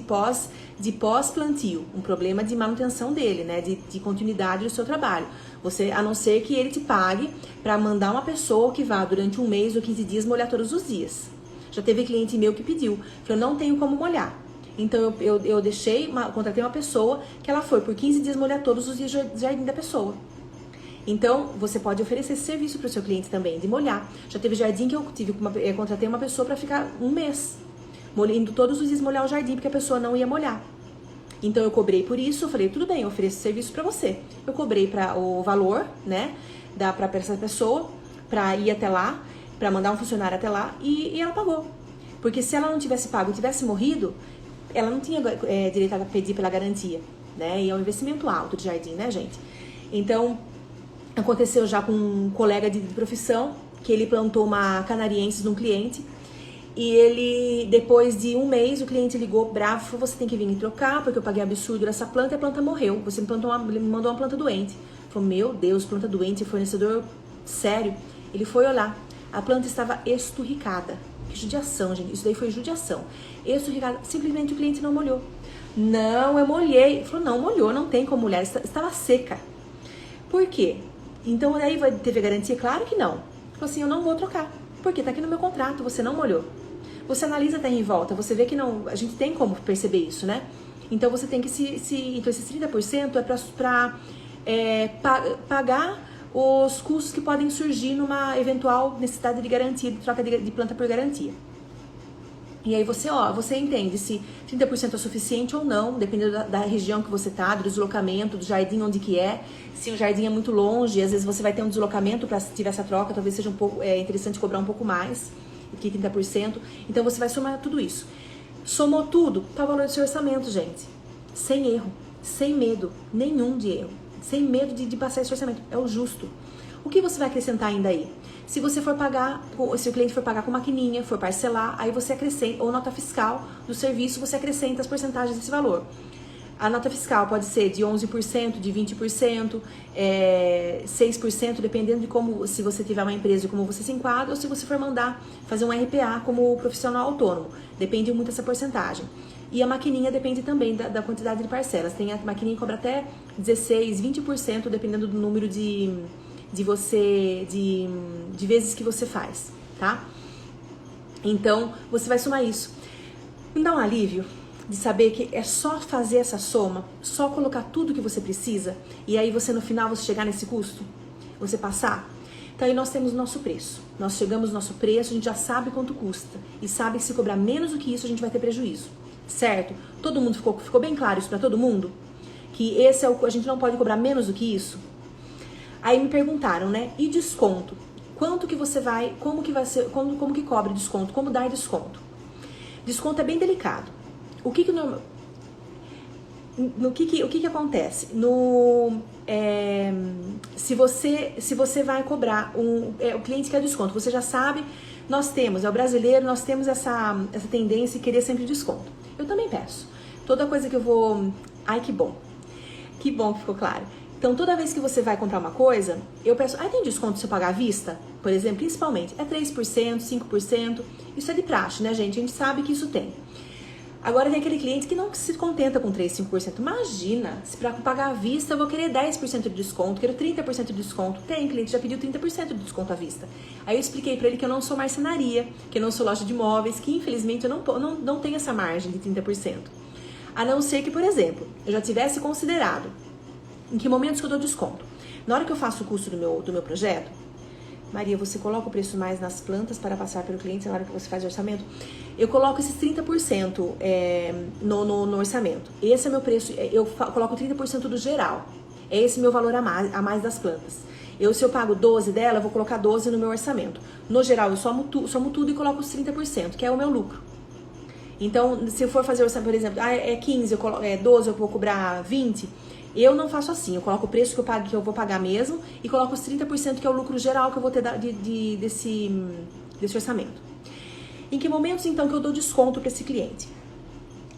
pós-plantio, um problema de manutenção dele, né? De continuidade do seu trabalho. Você, a não ser que ele te pague para mandar uma pessoa que vá durante 1 mês ou 15 dias molhar todos os dias. Já teve cliente meu que pediu, falou, não tenho como molhar. Então eu contratei uma pessoa que ela foi por 15 dias molhar todos os dias do jardim da pessoa. Então você pode oferecer esse serviço para o seu cliente também, de molhar. Já teve jardim que eu contratei uma pessoa para ficar 1 mês, indo todos os dias molhar o jardim, porque a pessoa não ia molhar. Então eu cobrei por isso, eu falei, tudo bem, eu ofereço serviço para você. Eu cobrei o valor, né, para essa pessoa, para ir até lá, para mandar um funcionário até lá, e ela pagou. Porque se ela não tivesse pago, tivesse morrido, ela não tinha direito a pedir pela garantia, né? E é um investimento alto de jardim, né, gente? Então, aconteceu já com um colega de profissão, que ele plantou uma canariensis num cliente, e ele, depois de 1 mês, o cliente ligou bravo, falou, você tem que vir me trocar, porque eu paguei absurdo nessa planta e a planta morreu. Você me mandou uma planta doente. Falou, meu Deus, planta doente, fornecedor sério. Ele foi olhar, a planta estava esturricada. Que judiação, gente. Isso daí foi judiação. Esturricada. Simplesmente o cliente não molhou. Não, eu molhei. Ele falou, não, molhou, não tem como molhar. Estava seca. Por quê? Então, aí teve garantia? Claro que não. Ele falou assim, eu não vou trocar. Porque tá aqui no meu contrato, você não molhou. Você analisa até em volta, você vê que não... A gente tem como perceber isso, né? Então, você tem que então, esses 30% é para pagar os custos que podem surgir numa eventual necessidade de garantia, de troca de planta por garantia. E aí você entende se 30% é suficiente ou não, dependendo da região que você tá, do deslocamento, do jardim onde que é. Se o jardim é muito longe, às vezes você vai ter um deslocamento para tiver essa troca, talvez seja um pouco interessante cobrar um pouco mais do que 30%. Então você vai somar tudo isso. Somou tudo, tá o valor do seu orçamento, gente. Sem erro, sem medo nenhum de erro, sem medo de passar esse orçamento. É o justo. O que você vai acrescentar ainda aí? Se você for pagar, se o cliente for pagar com maquininha, for parcelar, aí você acrescenta, ou nota fiscal do serviço, você acrescenta as porcentagens desse valor. A nota fiscal pode ser de 11%, de 20%, 6%, dependendo de como, se você tiver uma empresa, como você se enquadra, ou se você for mandar fazer um RPA como profissional autônomo. Depende muito dessa porcentagem. E a maquininha depende também da quantidade de parcelas. Tem a maquininha que cobra até 16%, 20%, dependendo do número de vezes que você faz, tá? Então, você vai somar isso. Me dá um alívio de saber que é só fazer essa soma, só colocar tudo que você precisa, e aí você no final você chegar nesse custo, você passar. Então aí nós temos o nosso preço. Nós chegamos no nosso preço, a gente já sabe quanto custa. E sabe que se cobrar menos do que isso, a gente vai ter prejuízo. Certo? Todo mundo ficou bem claro isso para todo mundo? Que esse é a gente não pode cobrar menos do que isso? Aí me perguntaram, né? E desconto? Quanto que você vai, como que vai ser, como que cobra desconto? Como dar desconto? Desconto é bem delicado. O que acontece? Se você vai cobrar o cliente quer desconto, você já sabe, nós temos, o brasileiro, nós temos essa tendência de querer sempre desconto. Eu também peço. Toda coisa que eu vou... Ai, que bom. Que bom que ficou claro. Então, toda vez que você vai comprar uma coisa, eu peço, tem desconto se eu pagar à vista? Por exemplo, principalmente, é 3%, 5%. Isso é de praxe, né, gente? A gente sabe que isso tem. Agora tem aquele cliente que não se contenta com 3%, 5%. Imagina, se para pagar à vista eu vou querer 10% de desconto, quero 30% de desconto. Tem cliente que já pediu 30% de desconto à vista. Aí eu expliquei para ele que eu não sou marcenaria, que eu não sou loja de imóveis, que infelizmente eu não tenho essa margem de 30%. A não ser que, por exemplo, eu já tivesse considerado em que momentos que eu dou desconto. Na hora que eu faço o custo do meu projeto, Maria, você coloca o preço mais nas plantas para passar pelo cliente na hora que você faz o orçamento? Eu coloco esses 30% no orçamento. Esse é meu preço, eu coloco 30% do geral. É esse meu valor a mais das plantas. Se eu pago 12 dela, eu vou colocar 12 no meu orçamento. No geral, eu somo tudo e coloco os 30%, que é o meu lucro. Então, se eu for fazer orçamento, por exemplo, é 15, 12, eu vou cobrar 20... Eu não faço assim, eu coloco o preço que eu vou pagar mesmo e coloco os 30% que é o lucro geral que eu vou ter desse orçamento. Em que momentos, então, que eu dou desconto para esse cliente?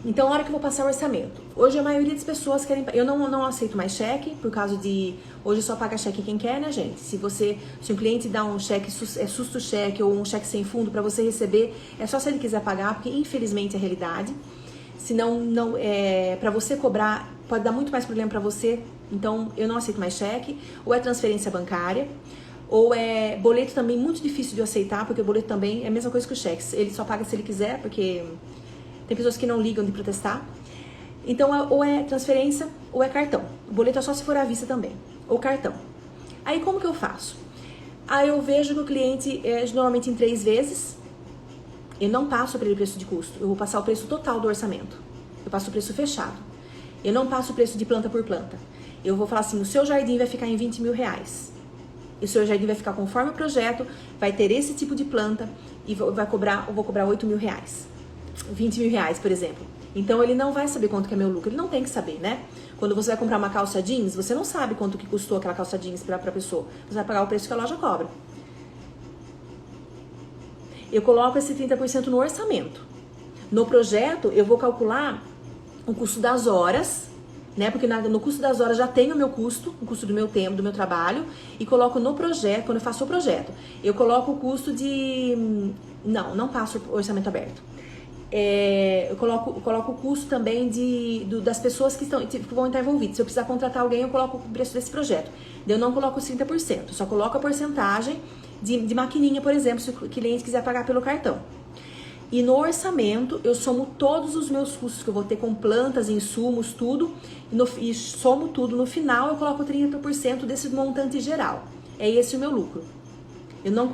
Então, a hora que eu vou passar o orçamento. Hoje, a maioria das pessoas querem... Eu não aceito mais cheque, por causa de... Hoje só paga cheque quem quer, né, gente? Se um cliente dá um cheque, susto cheque ou um cheque sem fundo para você receber, é só se ele quiser pagar, porque infelizmente é a realidade. Senão, para você cobrar, pode dar muito mais problema para você. Então, eu não aceito mais cheque. Ou é transferência bancária, ou é boleto também muito difícil de eu aceitar, porque o boleto também é a mesma coisa que o cheque. Ele só paga se ele quiser, porque tem pessoas que não ligam de protestar. Então, ou é transferência, ou é cartão. O boleto é só se for à vista também, ou cartão. Aí, como que eu faço? Aí eu vejo que o cliente, normalmente em 3 vezes... Eu não passo para ele o preço de custo, eu vou passar o preço total do orçamento. Eu passo o preço fechado. Eu não passo o preço de planta por planta. Eu vou falar assim, o seu jardim vai ficar em 20 mil reais. E o seu jardim vai ficar conforme o projeto, vai ter esse tipo de planta e eu vou cobrar 8 mil reais. 20 mil reais, por exemplo. Então ele não vai saber quanto que é meu lucro, ele não tem que saber, né? Quando você vai comprar uma calça jeans, você não sabe quanto que custou aquela calça jeans para a pessoa. Você vai pagar o preço que a loja cobra. Eu coloco esse 30% no orçamento. No projeto, eu vou calcular o custo das horas, né? Porque no custo das horas já tem o meu custo, o custo do meu tempo, do meu trabalho, e coloco no projeto, quando eu faço o projeto, eu coloco o custo de... Não passo o orçamento aberto. Eu coloco o custo também das pessoas que vão estar envolvidas. Se eu precisar contratar alguém, eu coloco o preço desse projeto. Eu não coloco os 30%, só coloco a porcentagem de maquininha, por exemplo, se o cliente quiser pagar pelo cartão. E no orçamento, eu somo todos os meus custos que eu vou ter com plantas, insumos, tudo, e somo tudo. No final, eu coloco 30% desse montante geral. é esse o meu lucro. Eu não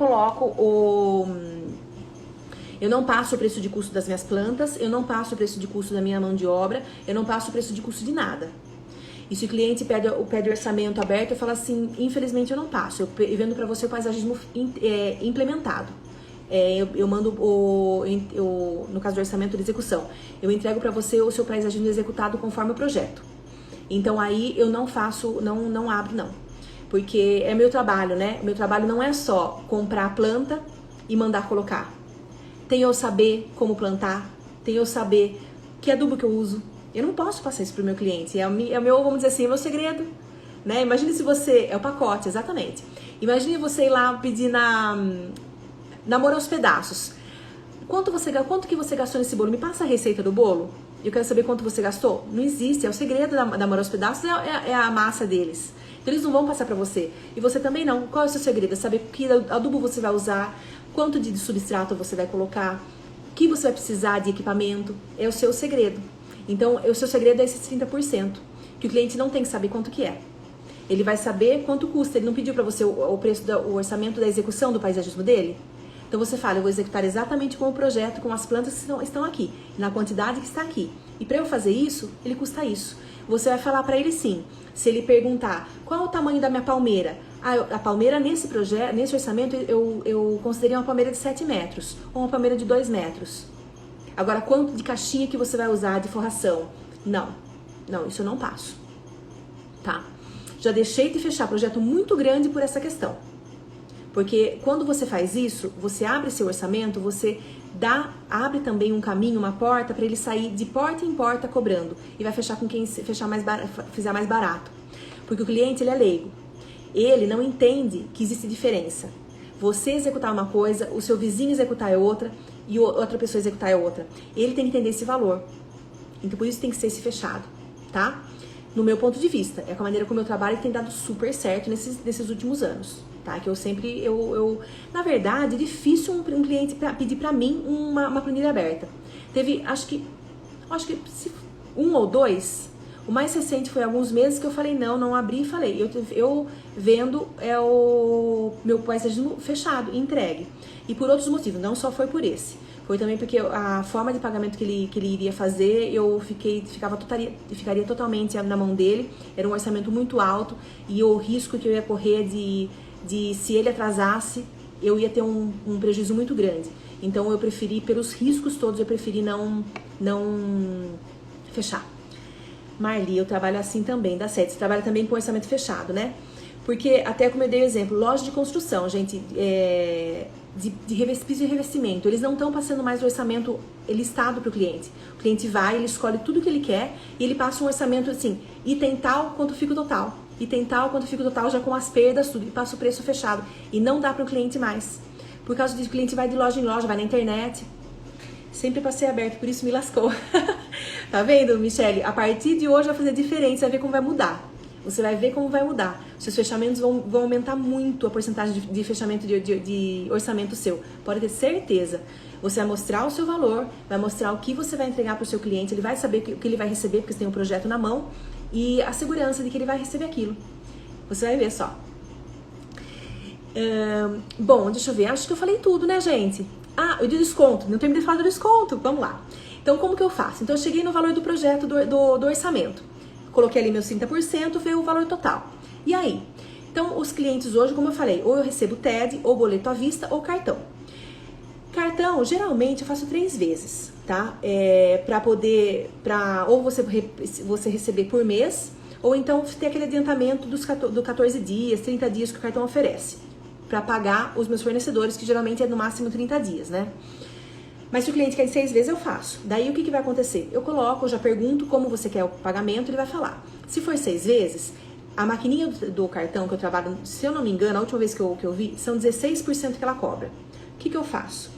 eu não passo o preço de custo das minhas plantas, eu não passo o preço de custo da minha mão de obra, eu não passo o preço de custo de nada. E se o cliente pede orçamento aberto, eu falo assim, infelizmente eu não passo, eu vendo para você o paisagismo implementado. Eu mando, no caso do orçamento de execução, eu entrego para você o seu paisagismo executado conforme o projeto. Então aí eu não faço, não abro não. Porque é meu trabalho, né? Meu trabalho não é só comprar a planta e mandar colocar. Tem eu saber como plantar, tem eu saber que adubo que eu uso. Eu não posso passar isso pro meu cliente. É o meu, vamos dizer assim, é o meu segredo. Né? Imagine se você... É o pacote, exatamente. Imagine você ir lá pedir na Amor aos Pedaços. Quanto que você gastou nesse bolo? Me passa a receita do bolo. Eu quero saber quanto você gastou. Não existe. É o segredo da Amor aos Pedaços, é a massa deles. Então eles não vão passar pra você. E você também não. Qual é o seu segredo? É saber que adubo você vai usar, quanto de substrato você vai colocar, o que você vai precisar de equipamento. É o seu segredo. Então, o seu segredo é esses 30%, que o cliente não tem que saber quanto que é. Ele vai saber quanto custa. Ele não pediu para você o preço, o orçamento da execução do paisagismo dele? Então você fala, eu vou executar exatamente com o projeto, com as plantas que estão aqui, na quantidade que está aqui. E para eu fazer isso, ele custa isso. Você vai falar para ele sim. Se ele perguntar, qual é o tamanho da minha palmeira? A palmeira nesse projeto, nesse orçamento, eu considerei uma palmeira de 7 metros, ou uma palmeira de 2 metros. Agora, quanto de caixinha que você vai usar de forração? Não, isso eu não passo, tá? Já deixei de fechar projeto muito grande por essa questão. Porque quando você faz isso, você abre seu orçamento, você abre também um caminho, uma porta, para ele sair de porta em porta cobrando. E vai fechar com quem fizer mais barato. Porque o cliente, ele é leigo. Ele não entende que existe diferença. Você executar uma coisa, o seu vizinho executar é outra, e outra pessoa executar é outra. Ele tem que entender esse valor. Então, por isso tem que ser esse fechado, tá? No meu ponto de vista, é com a maneira como eu trabalho que tem dado super certo nesses últimos anos, tá? Que eu sempre, na verdade, é difícil um cliente pedir pra mim uma planilha aberta. Teve, acho que um ou dois, o mais recente foi alguns meses que eu falei, não abri e falei, eu vendo o meu paisagismo fechado, entregue. E por outros motivos, não só foi por esse. Foi também porque a forma de pagamento que ele iria fazer, ficaria totalmente na mão dele. Era um orçamento muito alto e o risco que eu ia correr de se ele atrasasse, eu ia ter um prejuízo muito grande. Então eu preferi, pelos riscos todos, eu preferi não fechar. Marli, eu trabalho assim também, dá certo. Você trabalha também com orçamento fechado, né? Porque, até como eu dei o exemplo, loja de construção, gente, piso e revestimento, eles não estão passando mais o orçamento listado para o cliente. O cliente vai, ele escolhe tudo que ele quer e ele passa um orçamento assim, item tal, quanto fica o total. Item tal, quanto fica o total, já com as perdas, tudo, e passa o preço fechado. E não dá para o cliente mais. Por causa disso, o cliente vai de loja em loja, vai na internet. Sempre passei aberto, por isso me lascou. Tá vendo, Michele? A partir de hoje vai fazer diferente, você vai ver como vai mudar. Você vai ver como vai mudar. Seus fechamentos vão aumentar muito a porcentagem de fechamento de orçamento seu. Pode ter certeza. Você vai mostrar o seu valor, vai mostrar o que você vai entregar para o seu cliente, ele vai saber o que ele vai receber, porque você tem um projeto na mão, e a segurança de que ele vai receber aquilo. Você vai ver só. Bom, deixa eu ver. Acho que eu falei tudo, né, gente? Ah, o de desconto. Não terminei de falar do desconto. Vamos lá. Então, como que eu faço? Então, eu cheguei no valor do projeto, do orçamento. Coloquei ali meus 30%, veio o valor total. E aí? Então, os clientes hoje, como eu falei, ou eu recebo TED, ou boleto à vista, ou cartão. Cartão, geralmente, eu faço 3 vezes, tá? Ou você receber por mês, ou então ter aquele adiantamento do 14 dias, 30 dias que o cartão oferece, para pagar os meus fornecedores, que geralmente é no máximo 30 dias, né? Mas se o cliente quer em 6 vezes, eu faço. Daí o que vai acontecer? Eu já pergunto como você quer o pagamento, ele vai falar. Se for 6 vezes, a maquininha do cartão que eu trabalho, se eu não me engano, a última vez que eu vi, são 16% que ela cobra. O que eu faço?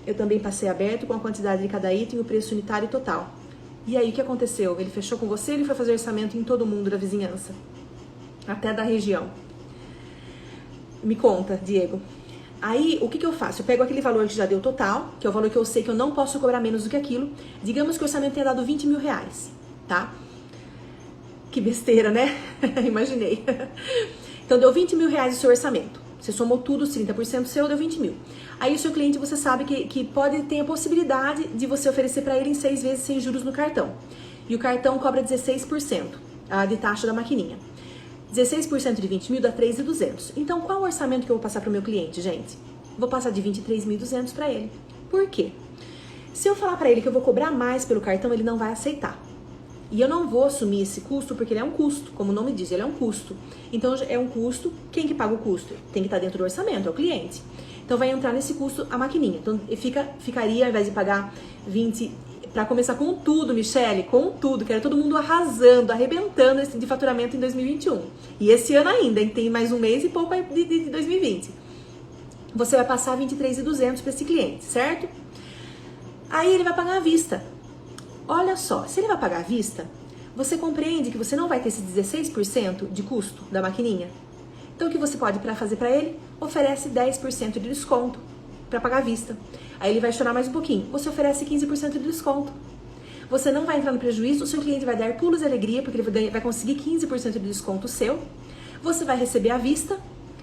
Eu também passei aberto com a quantidade de cada item e o preço unitário total. E aí, o que aconteceu? Ele fechou com você, ele foi fazer orçamento em todo mundo da vizinhança. Até da região. Me conta, Diego. Aí, o que eu faço? Eu pego aquele valor que já deu total, que é o valor que eu sei que eu não posso cobrar menos do que aquilo. Digamos que o orçamento tenha dado 20 mil reais, tá? Que besteira, né? Imaginei. Então, deu 20 mil reais o seu orçamento. Você somou tudo, 30% seu, deu 20 mil. Aí o seu cliente, você sabe que pode ter a possibilidade de você oferecer para ele em 6 vezes sem juros no cartão. E o cartão cobra 16% de taxa da maquininha. 16% de 20 mil dá 3.200. Então, qual o orçamento que eu vou passar para o meu cliente, gente? Vou passar de 23.200 para ele. Por quê? Se eu falar para ele que eu vou cobrar mais pelo cartão, ele não vai aceitar. E eu não vou assumir esse custo porque ele é um custo, como o nome diz, ele é um custo. Então, é um custo, quem que paga o custo? Tem que estar dentro do orçamento, é o cliente. Então, vai entrar nesse custo a maquininha. Então, ficaria, ao invés de pagar 20, para começar com tudo, Michele, com tudo, que era todo mundo arrasando, arrebentando de faturamento em 2021. E esse ano ainda, tem mais um mês e pouco de 2020. Você vai passar 23.200 para esse cliente, certo? Aí ele vai pagar à vista. Olha só, se ele vai pagar à vista, você compreende que você não vai ter esse 16% de custo da maquininha? Então o que você pode fazer para ele? Oferece 10% de desconto para pagar à vista. Aí ele vai chorar mais um pouquinho. Você oferece 15% de desconto. Você não vai entrar no prejuízo, o seu cliente vai dar pulos de alegria, porque ele vai conseguir 15% de desconto seu. Você vai receber à vista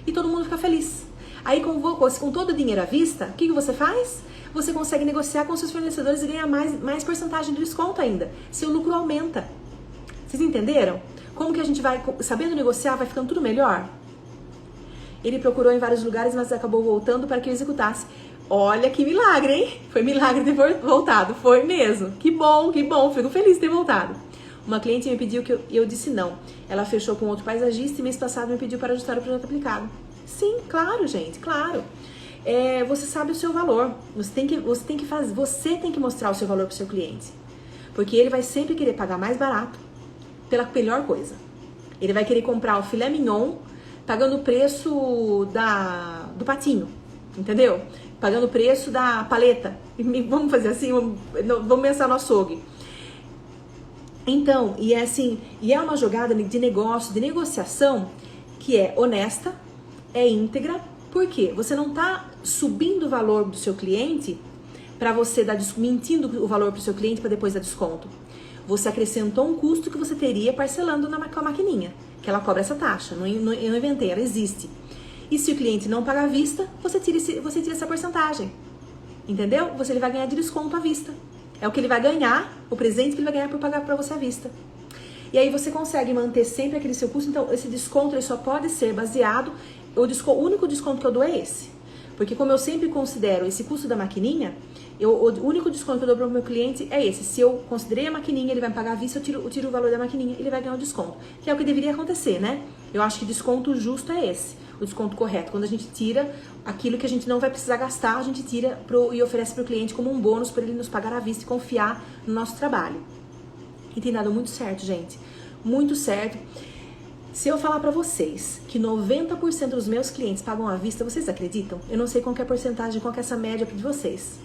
e todo mundo fica feliz. Aí com todo o dinheiro à vista, o que você faz? Você consegue negociar com seus fornecedores e ganhar mais porcentagem de desconto ainda. Seu lucro aumenta. Vocês entenderam? Como que a gente vai, sabendo negociar, vai ficando tudo melhor? Ele procurou em vários lugares, mas acabou voltando para que eu executasse. Olha que milagre, hein? Foi milagre ter voltado. Foi mesmo. Que bom, que bom. Fico feliz de ter voltado. Uma cliente me pediu que eu disse não. Ela fechou com outro paisagista e mês passado me pediu para ajustar o projeto aplicado. Sim, claro, gente, claro. Você sabe o seu valor. Você tem que mostrar o seu valor para o seu cliente. Porque ele vai sempre querer pagar mais barato pela melhor coisa. Ele vai querer comprar o filé mignon pagando o preço do patinho, entendeu? Pagando o preço da paleta. Vamos fazer assim, vamos pensar no açougue. Então, é uma jogada de negócio, de negociação que é honesta, é íntegra. Por quê? Você não está subindo o valor do seu cliente para você mentindo o valor para o seu cliente para depois dar desconto. Você acrescentou um custo que você teria parcelando com a maquininha, que ela cobra essa taxa. Eu não inventei, ela existe. E se o cliente não paga à vista, você tira essa porcentagem. Entendeu? Ele vai ganhar de desconto à vista. É o que ele vai ganhar, o presente que ele vai ganhar por pagar para você à vista. E aí você consegue manter sempre aquele seu custo. Então, esse desconto ele só pode ser baseado... O único desconto que eu dou é esse. Porque como eu sempre considero esse custo da maquininha, o único desconto que eu dou para o meu cliente é esse. Se eu considerei a maquininha, ele vai pagar à vista, eu tiro o valor da maquininha, ele vai ganhar o desconto. Que é o que deveria acontecer, né? Eu acho que desconto justo é esse. O desconto correto. Quando a gente tira aquilo que a gente não vai precisar gastar, a gente tira e oferece para o cliente como um bônus para ele nos pagar à vista e confiar no nosso trabalho. E tem dado muito certo, gente. Muito certo. Se eu falar pra vocês que 90% dos meus clientes pagam à vista, vocês acreditam? Eu não sei qual que é a porcentagem, qual que é essa média de vocês.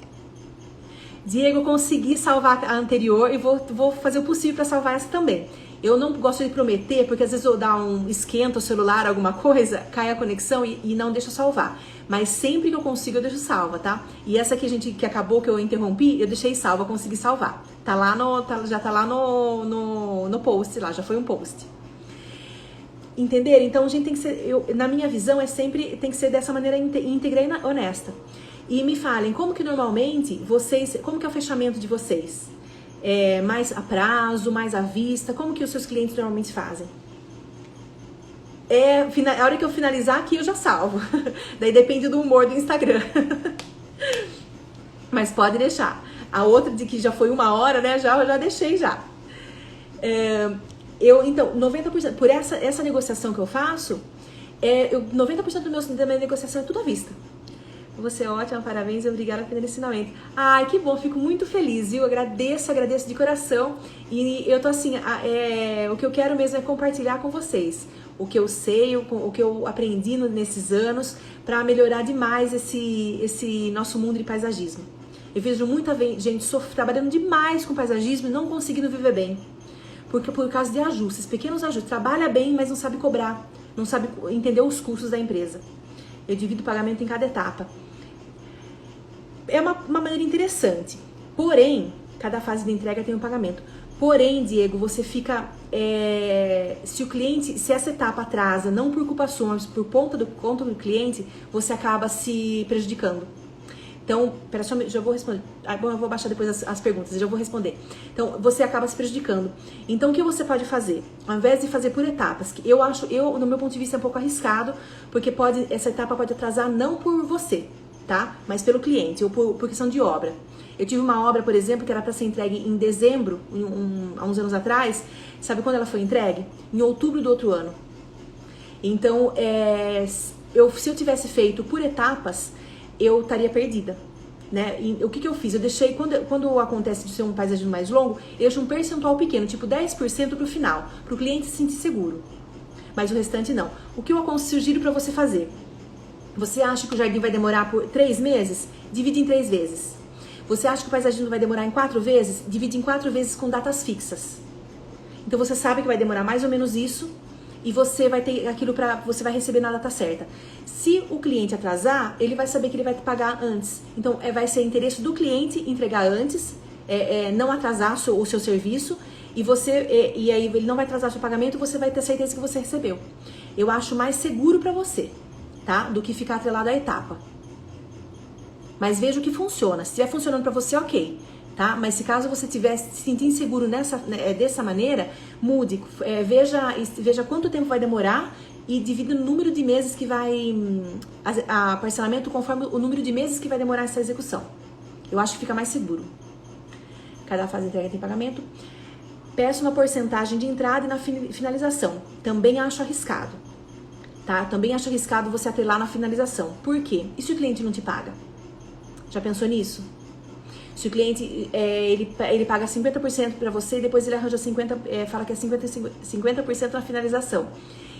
Diego, eu consegui salvar a anterior e vou fazer o possível para salvar essa também. Eu não gosto de prometer, porque às vezes eu dar esquenta o celular, alguma coisa, cai a conexão e não deixa salvar. Mas sempre que eu consigo, eu deixo salva, tá? E essa aqui, que acabou, que eu interrompi, eu deixei salva, consegui salvar. Já tá lá no post, lá, já foi um post. Entenderam? Então a gente tem que ser, na minha visão, tem que ser dessa maneira íntegra e honesta. E me falem, como que normalmente como que é o fechamento de vocês? Mais a prazo, mais à vista? Como que os seus clientes normalmente fazem? A hora que eu finalizar aqui, eu já salvo. Daí depende do humor do Instagram. Mas pode deixar. A outra de que já foi 1 hora, né? Já deixei já. Então, 90%, por essa negociação que eu faço, 90% da minha negociação é tudo à vista. Você é ótima, parabéns e obrigada pelo ensinamento. Ai, que bom, fico muito feliz, viu? Agradeço de coração. E eu tô assim, o que eu quero mesmo é compartilhar com vocês o que eu sei, o que eu aprendi nesses anos para melhorar demais esse nosso mundo de paisagismo. Eu vejo muita gente trabalhando demais com paisagismo e não conseguindo viver bem. Por causa de ajustes, pequenos ajustes. Trabalha bem, mas não sabe cobrar, não sabe entender os custos da empresa. Eu divido o pagamento em cada etapa. É uma maneira interessante. Porém, cada fase de entrega tem um pagamento. Porém, Diego, você fica... se essa etapa atrasa, não por culpa sua, mas por conta do cliente, você acaba se prejudicando. Então, pera, já vou responder. Bom, eu vou baixar depois as perguntas, já vou responder. Então, você acaba se prejudicando. Então, o que você pode fazer? Ao invés de fazer por etapas, que no meu ponto de vista, é um pouco arriscado, porque essa etapa pode atrasar não por você, tá? Mas pelo cliente, ou por questão de obra. Eu tive uma obra, por exemplo, que era para ser entregue em dezembro, há uns anos atrás. Sabe quando ela foi entregue? Em outubro do outro ano. Então, se eu tivesse feito por etapas, eu estaria perdida, né? E o que eu fiz? Eu deixei, quando acontece de ser um paisagismo mais longo, eu deixo um percentual pequeno, tipo 10% pro final, pro cliente se sentir seguro. Mas o restante não. O que eu sugiro para você fazer? Você acha que o jardim vai demorar por 3 meses? Divide em 3 vezes. Você acha que o paisagismo vai demorar em 4 vezes? Divide em 4 vezes com datas fixas. Então você sabe que vai demorar mais ou menos isso e você vai ter aquilo você vai receber na data certa. Se o cliente atrasar, ele vai saber que ele vai te pagar antes. Então vai ser interesse do cliente entregar antes, não atrasar o seu serviço e aí ele não vai atrasar o seu pagamento, você vai ter certeza que você recebeu. Eu acho mais seguro para você, tá? Do que ficar atrelado à etapa. Mas veja o que funciona. Se estiver funcionando para você, ok. Tá? Mas se caso você estiver se sentindo inseguro dessa maneira, mude. Veja quanto tempo vai demorar e divida o número de meses que vai... a parcelamento conforme o número de meses que vai demorar essa execução. Eu acho que fica mais seguro. Cada fase de entrega tem pagamento. Peço uma porcentagem de entrada e na finalização. Também acho arriscado. Tá? Também acho arriscado você atrelar na finalização. Por quê? E se o cliente não te paga? Já pensou nisso? Se o cliente, ele paga 50% para você e depois ele arranja 50%, fala que é 50% na finalização.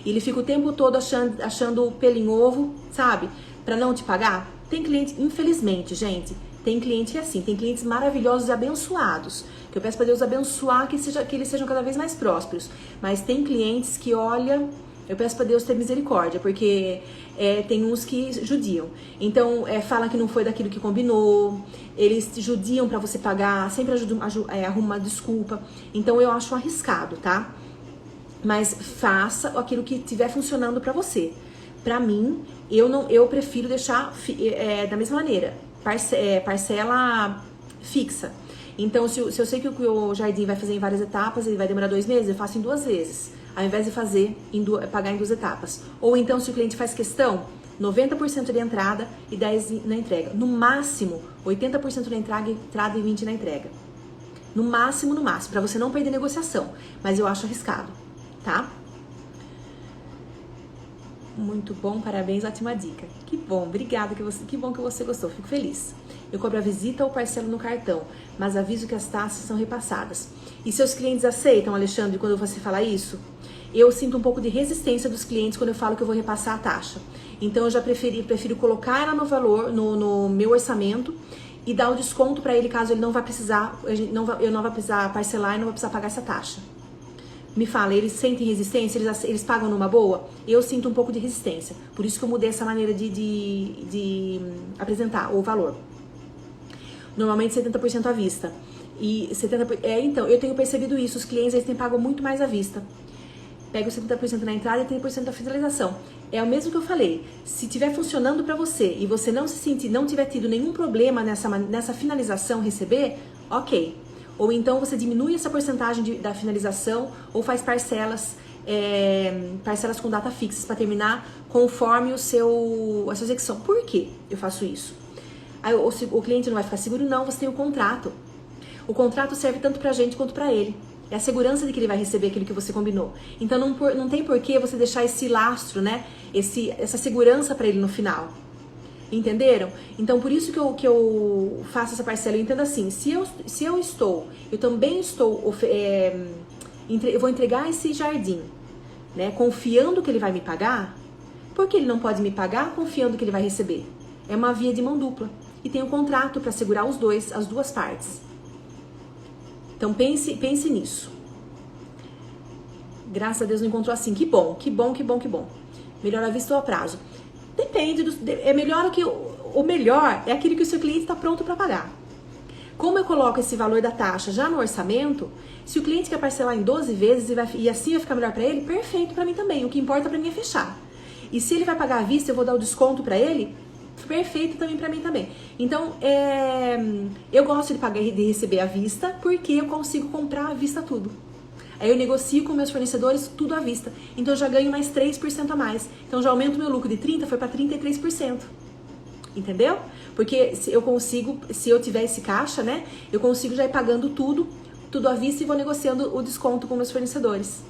E ele fica o tempo todo achando o pelo em ovo, sabe? Para não te pagar. Tem cliente, infelizmente, gente, tem cliente assim. Tem clientes maravilhosos e abençoados. Que eu peço para Deus abençoar que eles sejam cada vez mais prósperos. Mas tem clientes que, olha... Eu peço para Deus ter misericórdia, porque tem uns que judiam. Então, fala que não foi daquilo que combinou, eles judiam para você pagar, sempre arrumam uma desculpa. Então, eu acho arriscado, tá? Mas faça aquilo que estiver funcionando para você. Para mim, eu prefiro deixar da mesma maneira, parcela fixa. Então, se eu sei que o jardim vai fazer em várias etapas, ele vai demorar 2 meses, eu faço em 2 vezes. Ao invés de pagar em 2 etapas. Ou então, se o cliente faz questão, 90% de entrada e 10% na entrega. No máximo, 80% na entrada e 20% na entrega. No máximo, para você não perder negociação. Mas eu acho arriscado, tá? Muito bom, parabéns, ótima dica. Que bom, obrigada, que bom que você gostou, fico feliz. Eu cobro a visita ou parcelo no cartão, mas aviso que as taxas são repassadas. E seus clientes aceitam, Alexandre, quando você fala isso? Eu sinto um pouco de resistência dos clientes quando eu falo que eu vou repassar a taxa. Então eu já prefiro colocar ela no valor, no meu orçamento e dar o desconto para ele caso ele não vá precisar, eu não vá precisar parcelar e não vá precisar pagar essa taxa. Me fala, eles sentem resistência? Eles pagam numa boa? Eu sinto um pouco de resistência. Por isso que eu mudei essa maneira de apresentar o valor. Normalmente 70% à vista. E 70%, então, eu tenho percebido isso. Os clientes eles pagam muito mais à vista. Pega os 70% na entrada e 30% da finalização. É o mesmo que eu falei. Se estiver funcionando para você e você não tiver tido nenhum problema nessa finalização receber, ok. Ou então você diminui essa porcentagem da finalização ou faz parcelas com data fixa para terminar conforme a sua execução. Por que eu faço isso? Aí, o cliente não vai ficar seguro? Não, você tem o contrato. O contrato serve tanto pra gente quanto pra ele. É a segurança de que ele vai receber aquilo que você combinou. Então não tem por que você deixar esse lastro, né? Essa segurança pra ele no final. Entenderam? Então por isso que eu faço essa parcela. Eu entendo assim, eu também estou, eu vou entregar esse jardim, né? Confiando que ele vai me pagar, porque ele não pode me pagar confiando que ele vai receber. É uma via de mão dupla. E tem um contrato para segurar as duas partes. Então pense nisso. Graças a Deus não encontrou assim. Que bom. Melhor à vista ou a prazo? Depende. O melhor é aquele que o seu cliente está pronto para pagar. Como eu coloco esse valor da taxa já no orçamento, se o cliente quer parcelar em 12 vezes e assim vai ficar melhor para ele, perfeito para mim também. O que importa para mim é fechar. E se ele vai pagar à vista, eu vou dar o desconto para ele, perfeito também para mim também. Então, eu gosto de receber à vista porque eu consigo comprar à vista tudo. Aí eu negocio com meus fornecedores tudo à vista. Então eu já ganho mais 3% a mais. Então já aumento meu lucro de 30%, foi para 33%. Entendeu? Porque se eu tiver esse caixa, né? Eu consigo já ir pagando tudo à vista e vou negociando o desconto com meus fornecedores.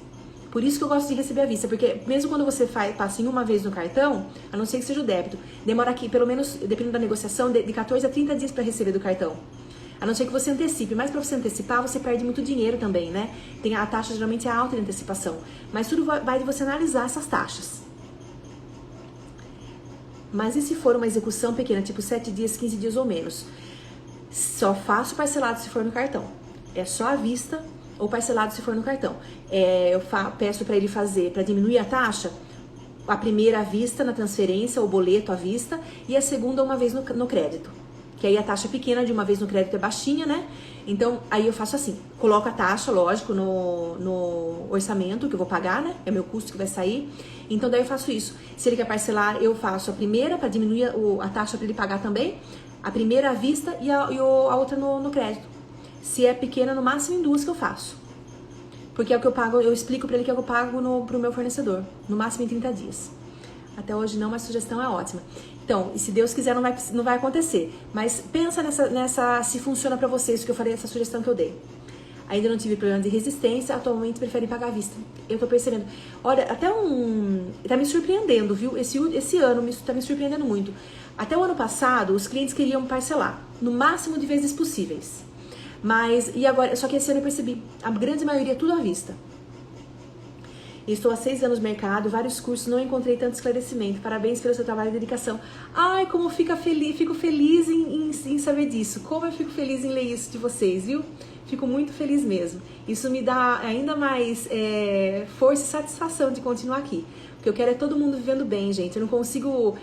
Por isso que eu gosto de receber à vista, porque mesmo quando você passa em uma vez no cartão, a não ser que seja o débito, demora aqui, pelo menos, dependendo da negociação, de 14 a 30 dias para receber do cartão. A não ser que você antecipe, mas para você antecipar, você perde muito dinheiro também, né? A taxa geralmente é alta de antecipação, mas tudo vai de você analisar essas taxas. Mas e se for uma execução pequena, tipo 7 dias, 15 dias ou menos? Só faço parcelado se for no cartão. É só à vista ou parcelado se for no cartão. Eu peço para ele fazer, para diminuir a taxa, a primeira à vista na transferência, o boleto à vista, e a segunda uma vez no crédito. Que aí a taxa pequena de uma vez no crédito é baixinha, né? Então, aí eu faço assim, coloco a taxa, lógico, no orçamento que eu vou pagar, né? É meu custo que vai sair. Então, daí eu faço isso. Se ele quer parcelar, eu faço a primeira para diminuir a taxa para ele pagar também, a primeira à vista e a outra no crédito. Se é pequena, no máximo em 2 que eu faço. Porque é o que eu pago, eu explico para ele que é o que eu pago pro meu fornecedor, no máximo em 30 dias. Até hoje não, mas a sugestão é ótima. Então, e se Deus quiser, não vai acontecer. Mas pensa nessa se funciona pra vocês, o que eu falei, essa sugestão que eu dei. Ainda não tive problema de resistência, atualmente preferem pagar à vista. Eu tô percebendo. Olha, tá me surpreendendo, viu? Esse ano tá me surpreendendo muito. Até o ano passado, os clientes queriam parcelar, no máximo de vezes possíveis. E agora, só que esse ano eu percebi, a grande maioria tudo à vista. Estou há 6 anos no mercado, vários cursos, não encontrei tanto esclarecimento. Parabéns pelo seu trabalho e dedicação. Ai, como fico feliz em saber disso. Como eu fico feliz em ler isso de vocês, viu? Fico muito feliz mesmo. Isso me dá ainda mais força e satisfação de continuar aqui. Porque eu quero é todo mundo vivendo bem, gente. Eu não consigo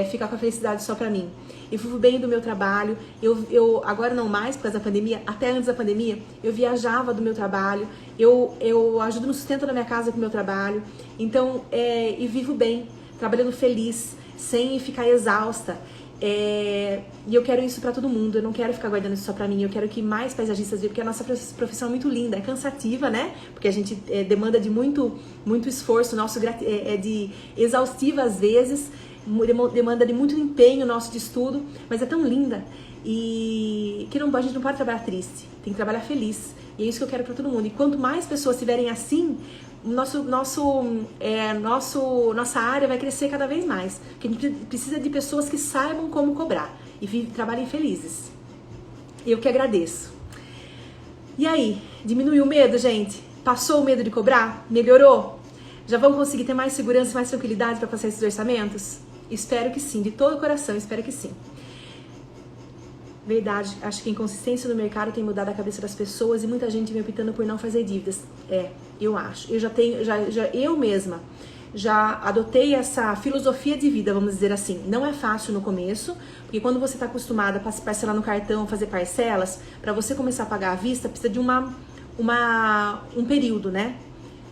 ficar com a felicidade só pra mim. Eu vivo bem do meu trabalho. Eu agora não mais, por causa da pandemia, até antes da pandemia, eu viajava do meu trabalho. Eu ajudo no sustento da minha casa com o meu trabalho. Então, e vivo bem, trabalhando feliz, sem ficar exausta. E eu quero isso pra todo mundo. Eu não quero ficar guardando isso só pra mim. Eu quero que mais paisagistas vejam, porque a nossa profissão é muito linda, é cansativa, né? Porque a gente demanda de muito esforço, nosso é de exaustiva às vezes, demanda de muito empenho nosso de estudo, mas é tão linda. E que a gente não pode trabalhar triste, tem que trabalhar feliz. E é isso que eu quero pra todo mundo. E quanto mais pessoas estiverem assim, nossa área vai crescer cada vez mais. Porque a gente precisa de pessoas que saibam como cobrar e trabalhem felizes. Eu que agradeço. E aí, diminuiu o medo, gente? Passou o medo de cobrar? Melhorou? Já vão conseguir ter mais segurança, mais tranquilidade para passar esses orçamentos? Espero que sim, de todo o coração, espero que sim. Verdade, acho que a inconsistência no mercado tem mudado a cabeça das pessoas e muita gente vem optando por não fazer dívidas. Eu acho. Eu mesma já adotei essa filosofia de vida, vamos dizer assim. Não é fácil no começo, porque quando você está acostumada a parcelar no cartão, fazer parcelas, para você começar a pagar à vista, precisa de um período, né?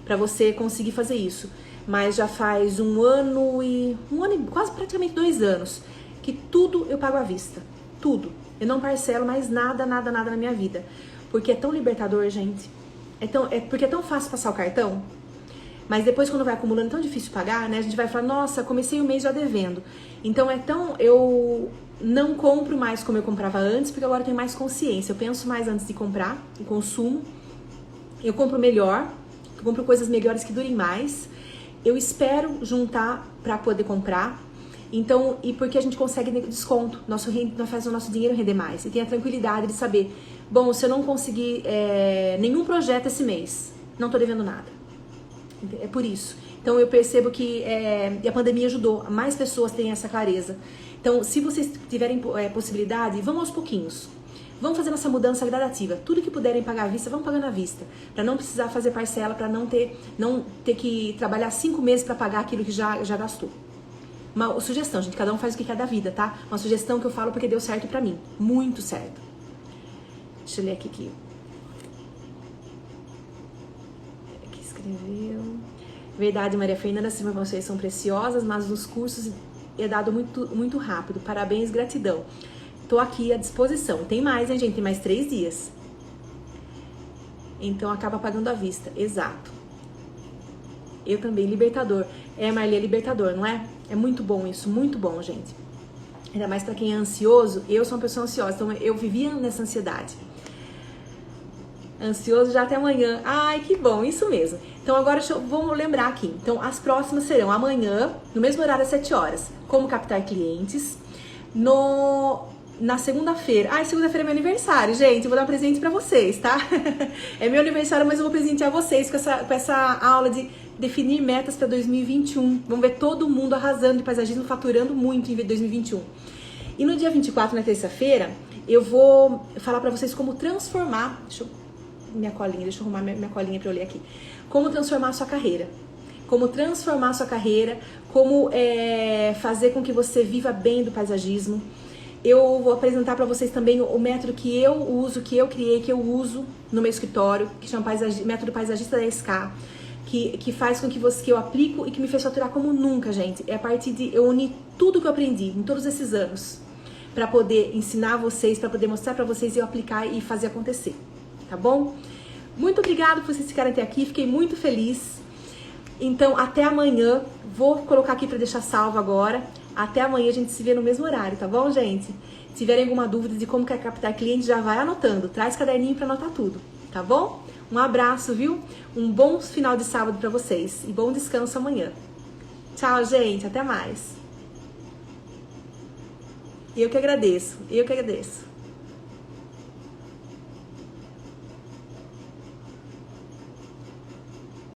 Para você conseguir fazer isso. Mas já faz um ano e quase praticamente 2 anos que tudo eu pago à vista. Tudo. Eu não parcelo mais nada na minha vida. Porque é tão libertador, gente. Porque é tão fácil passar o cartão. Mas depois, quando vai acumulando, é tão difícil pagar, né? A gente vai falar, nossa, comecei o mês já devendo. Então, eu não compro mais como eu comprava antes, porque agora eu tenho mais consciência. Eu penso mais antes de comprar, o consumo. Eu compro melhor. Eu compro coisas melhores que durem mais. Eu espero juntar para poder comprar. Então, e porque a gente consegue desconto, nós faz o nosso dinheiro render mais. E tem a tranquilidade de saber, bom, se eu não conseguir nenhum projeto esse mês, não tô devendo nada. É por isso. Então eu percebo que a pandemia ajudou, mais pessoas têm essa clareza. Então, se vocês tiverem possibilidade, vão aos pouquinhos. Vamos fazendo essa mudança gradativa. Tudo que puderem pagar à vista, vão pagando à vista. Para não precisar fazer parcela, para não ter que trabalhar 5 meses para pagar aquilo que já gastou. Uma sugestão, gente, cada um faz o que quer da vida, tá? Uma sugestão que eu falo porque deu certo pra mim, muito certo. Deixa eu ler aqui. Aqui escreveu. Verdade, Maria Fernanda, as informações são preciosas, mas nos cursos é dado muito rápido. Parabéns, gratidão. Tô aqui à disposição. Tem mais, hein, gente? Tem mais 3 dias. Então acaba pagando à vista. Exato. Eu também, libertador. Marli, é libertador, não é? É muito bom isso, muito bom, gente. Ainda mais pra quem é ansioso. Eu sou uma pessoa ansiosa, então eu vivia nessa ansiedade. Ansioso já até amanhã. Ai, que bom, isso mesmo. Então agora vamos lembrar aqui. Então as próximas serão amanhã, no mesmo horário às 7 horas, como captar clientes. Na segunda-feira. Ai, segunda-feira é meu aniversário, gente. Eu vou dar um presente pra vocês, tá? É meu aniversário, mas eu vou presentear vocês com essa aula de definir metas pra 2021. Vamos ver todo mundo arrasando de paisagismo, faturando muito em 2021. E no dia 24, na terça-feira, eu vou falar pra vocês como transformar... Deixa eu arrumar minha colinha pra eu ler aqui. Como transformar a sua carreira. Como transformar a sua carreira, como fazer com que você viva bem do paisagismo. Eu vou apresentar para vocês também o método que eu uso, que eu criei, que eu uso no meu escritório, que chama método paisagista 10K, que faz com que eu aplico e que me fez faturar como nunca, gente. É a partir de eu unir tudo que eu aprendi em todos esses anos para poder ensinar vocês, para poder mostrar para vocês e eu aplicar e fazer acontecer, tá bom? Muito obrigada por vocês ficarem até aqui, fiquei muito feliz. Então, até amanhã. Vou colocar aqui para deixar salvo agora. Até amanhã a gente se vê no mesmo horário, tá bom, gente? Se tiverem alguma dúvida de como quer captar cliente, já vai anotando. Traz caderninho para anotar tudo, tá bom? Um abraço, viu? Um bom final de sábado para vocês e bom descanso amanhã. Tchau, gente. Até mais. Eu que agradeço.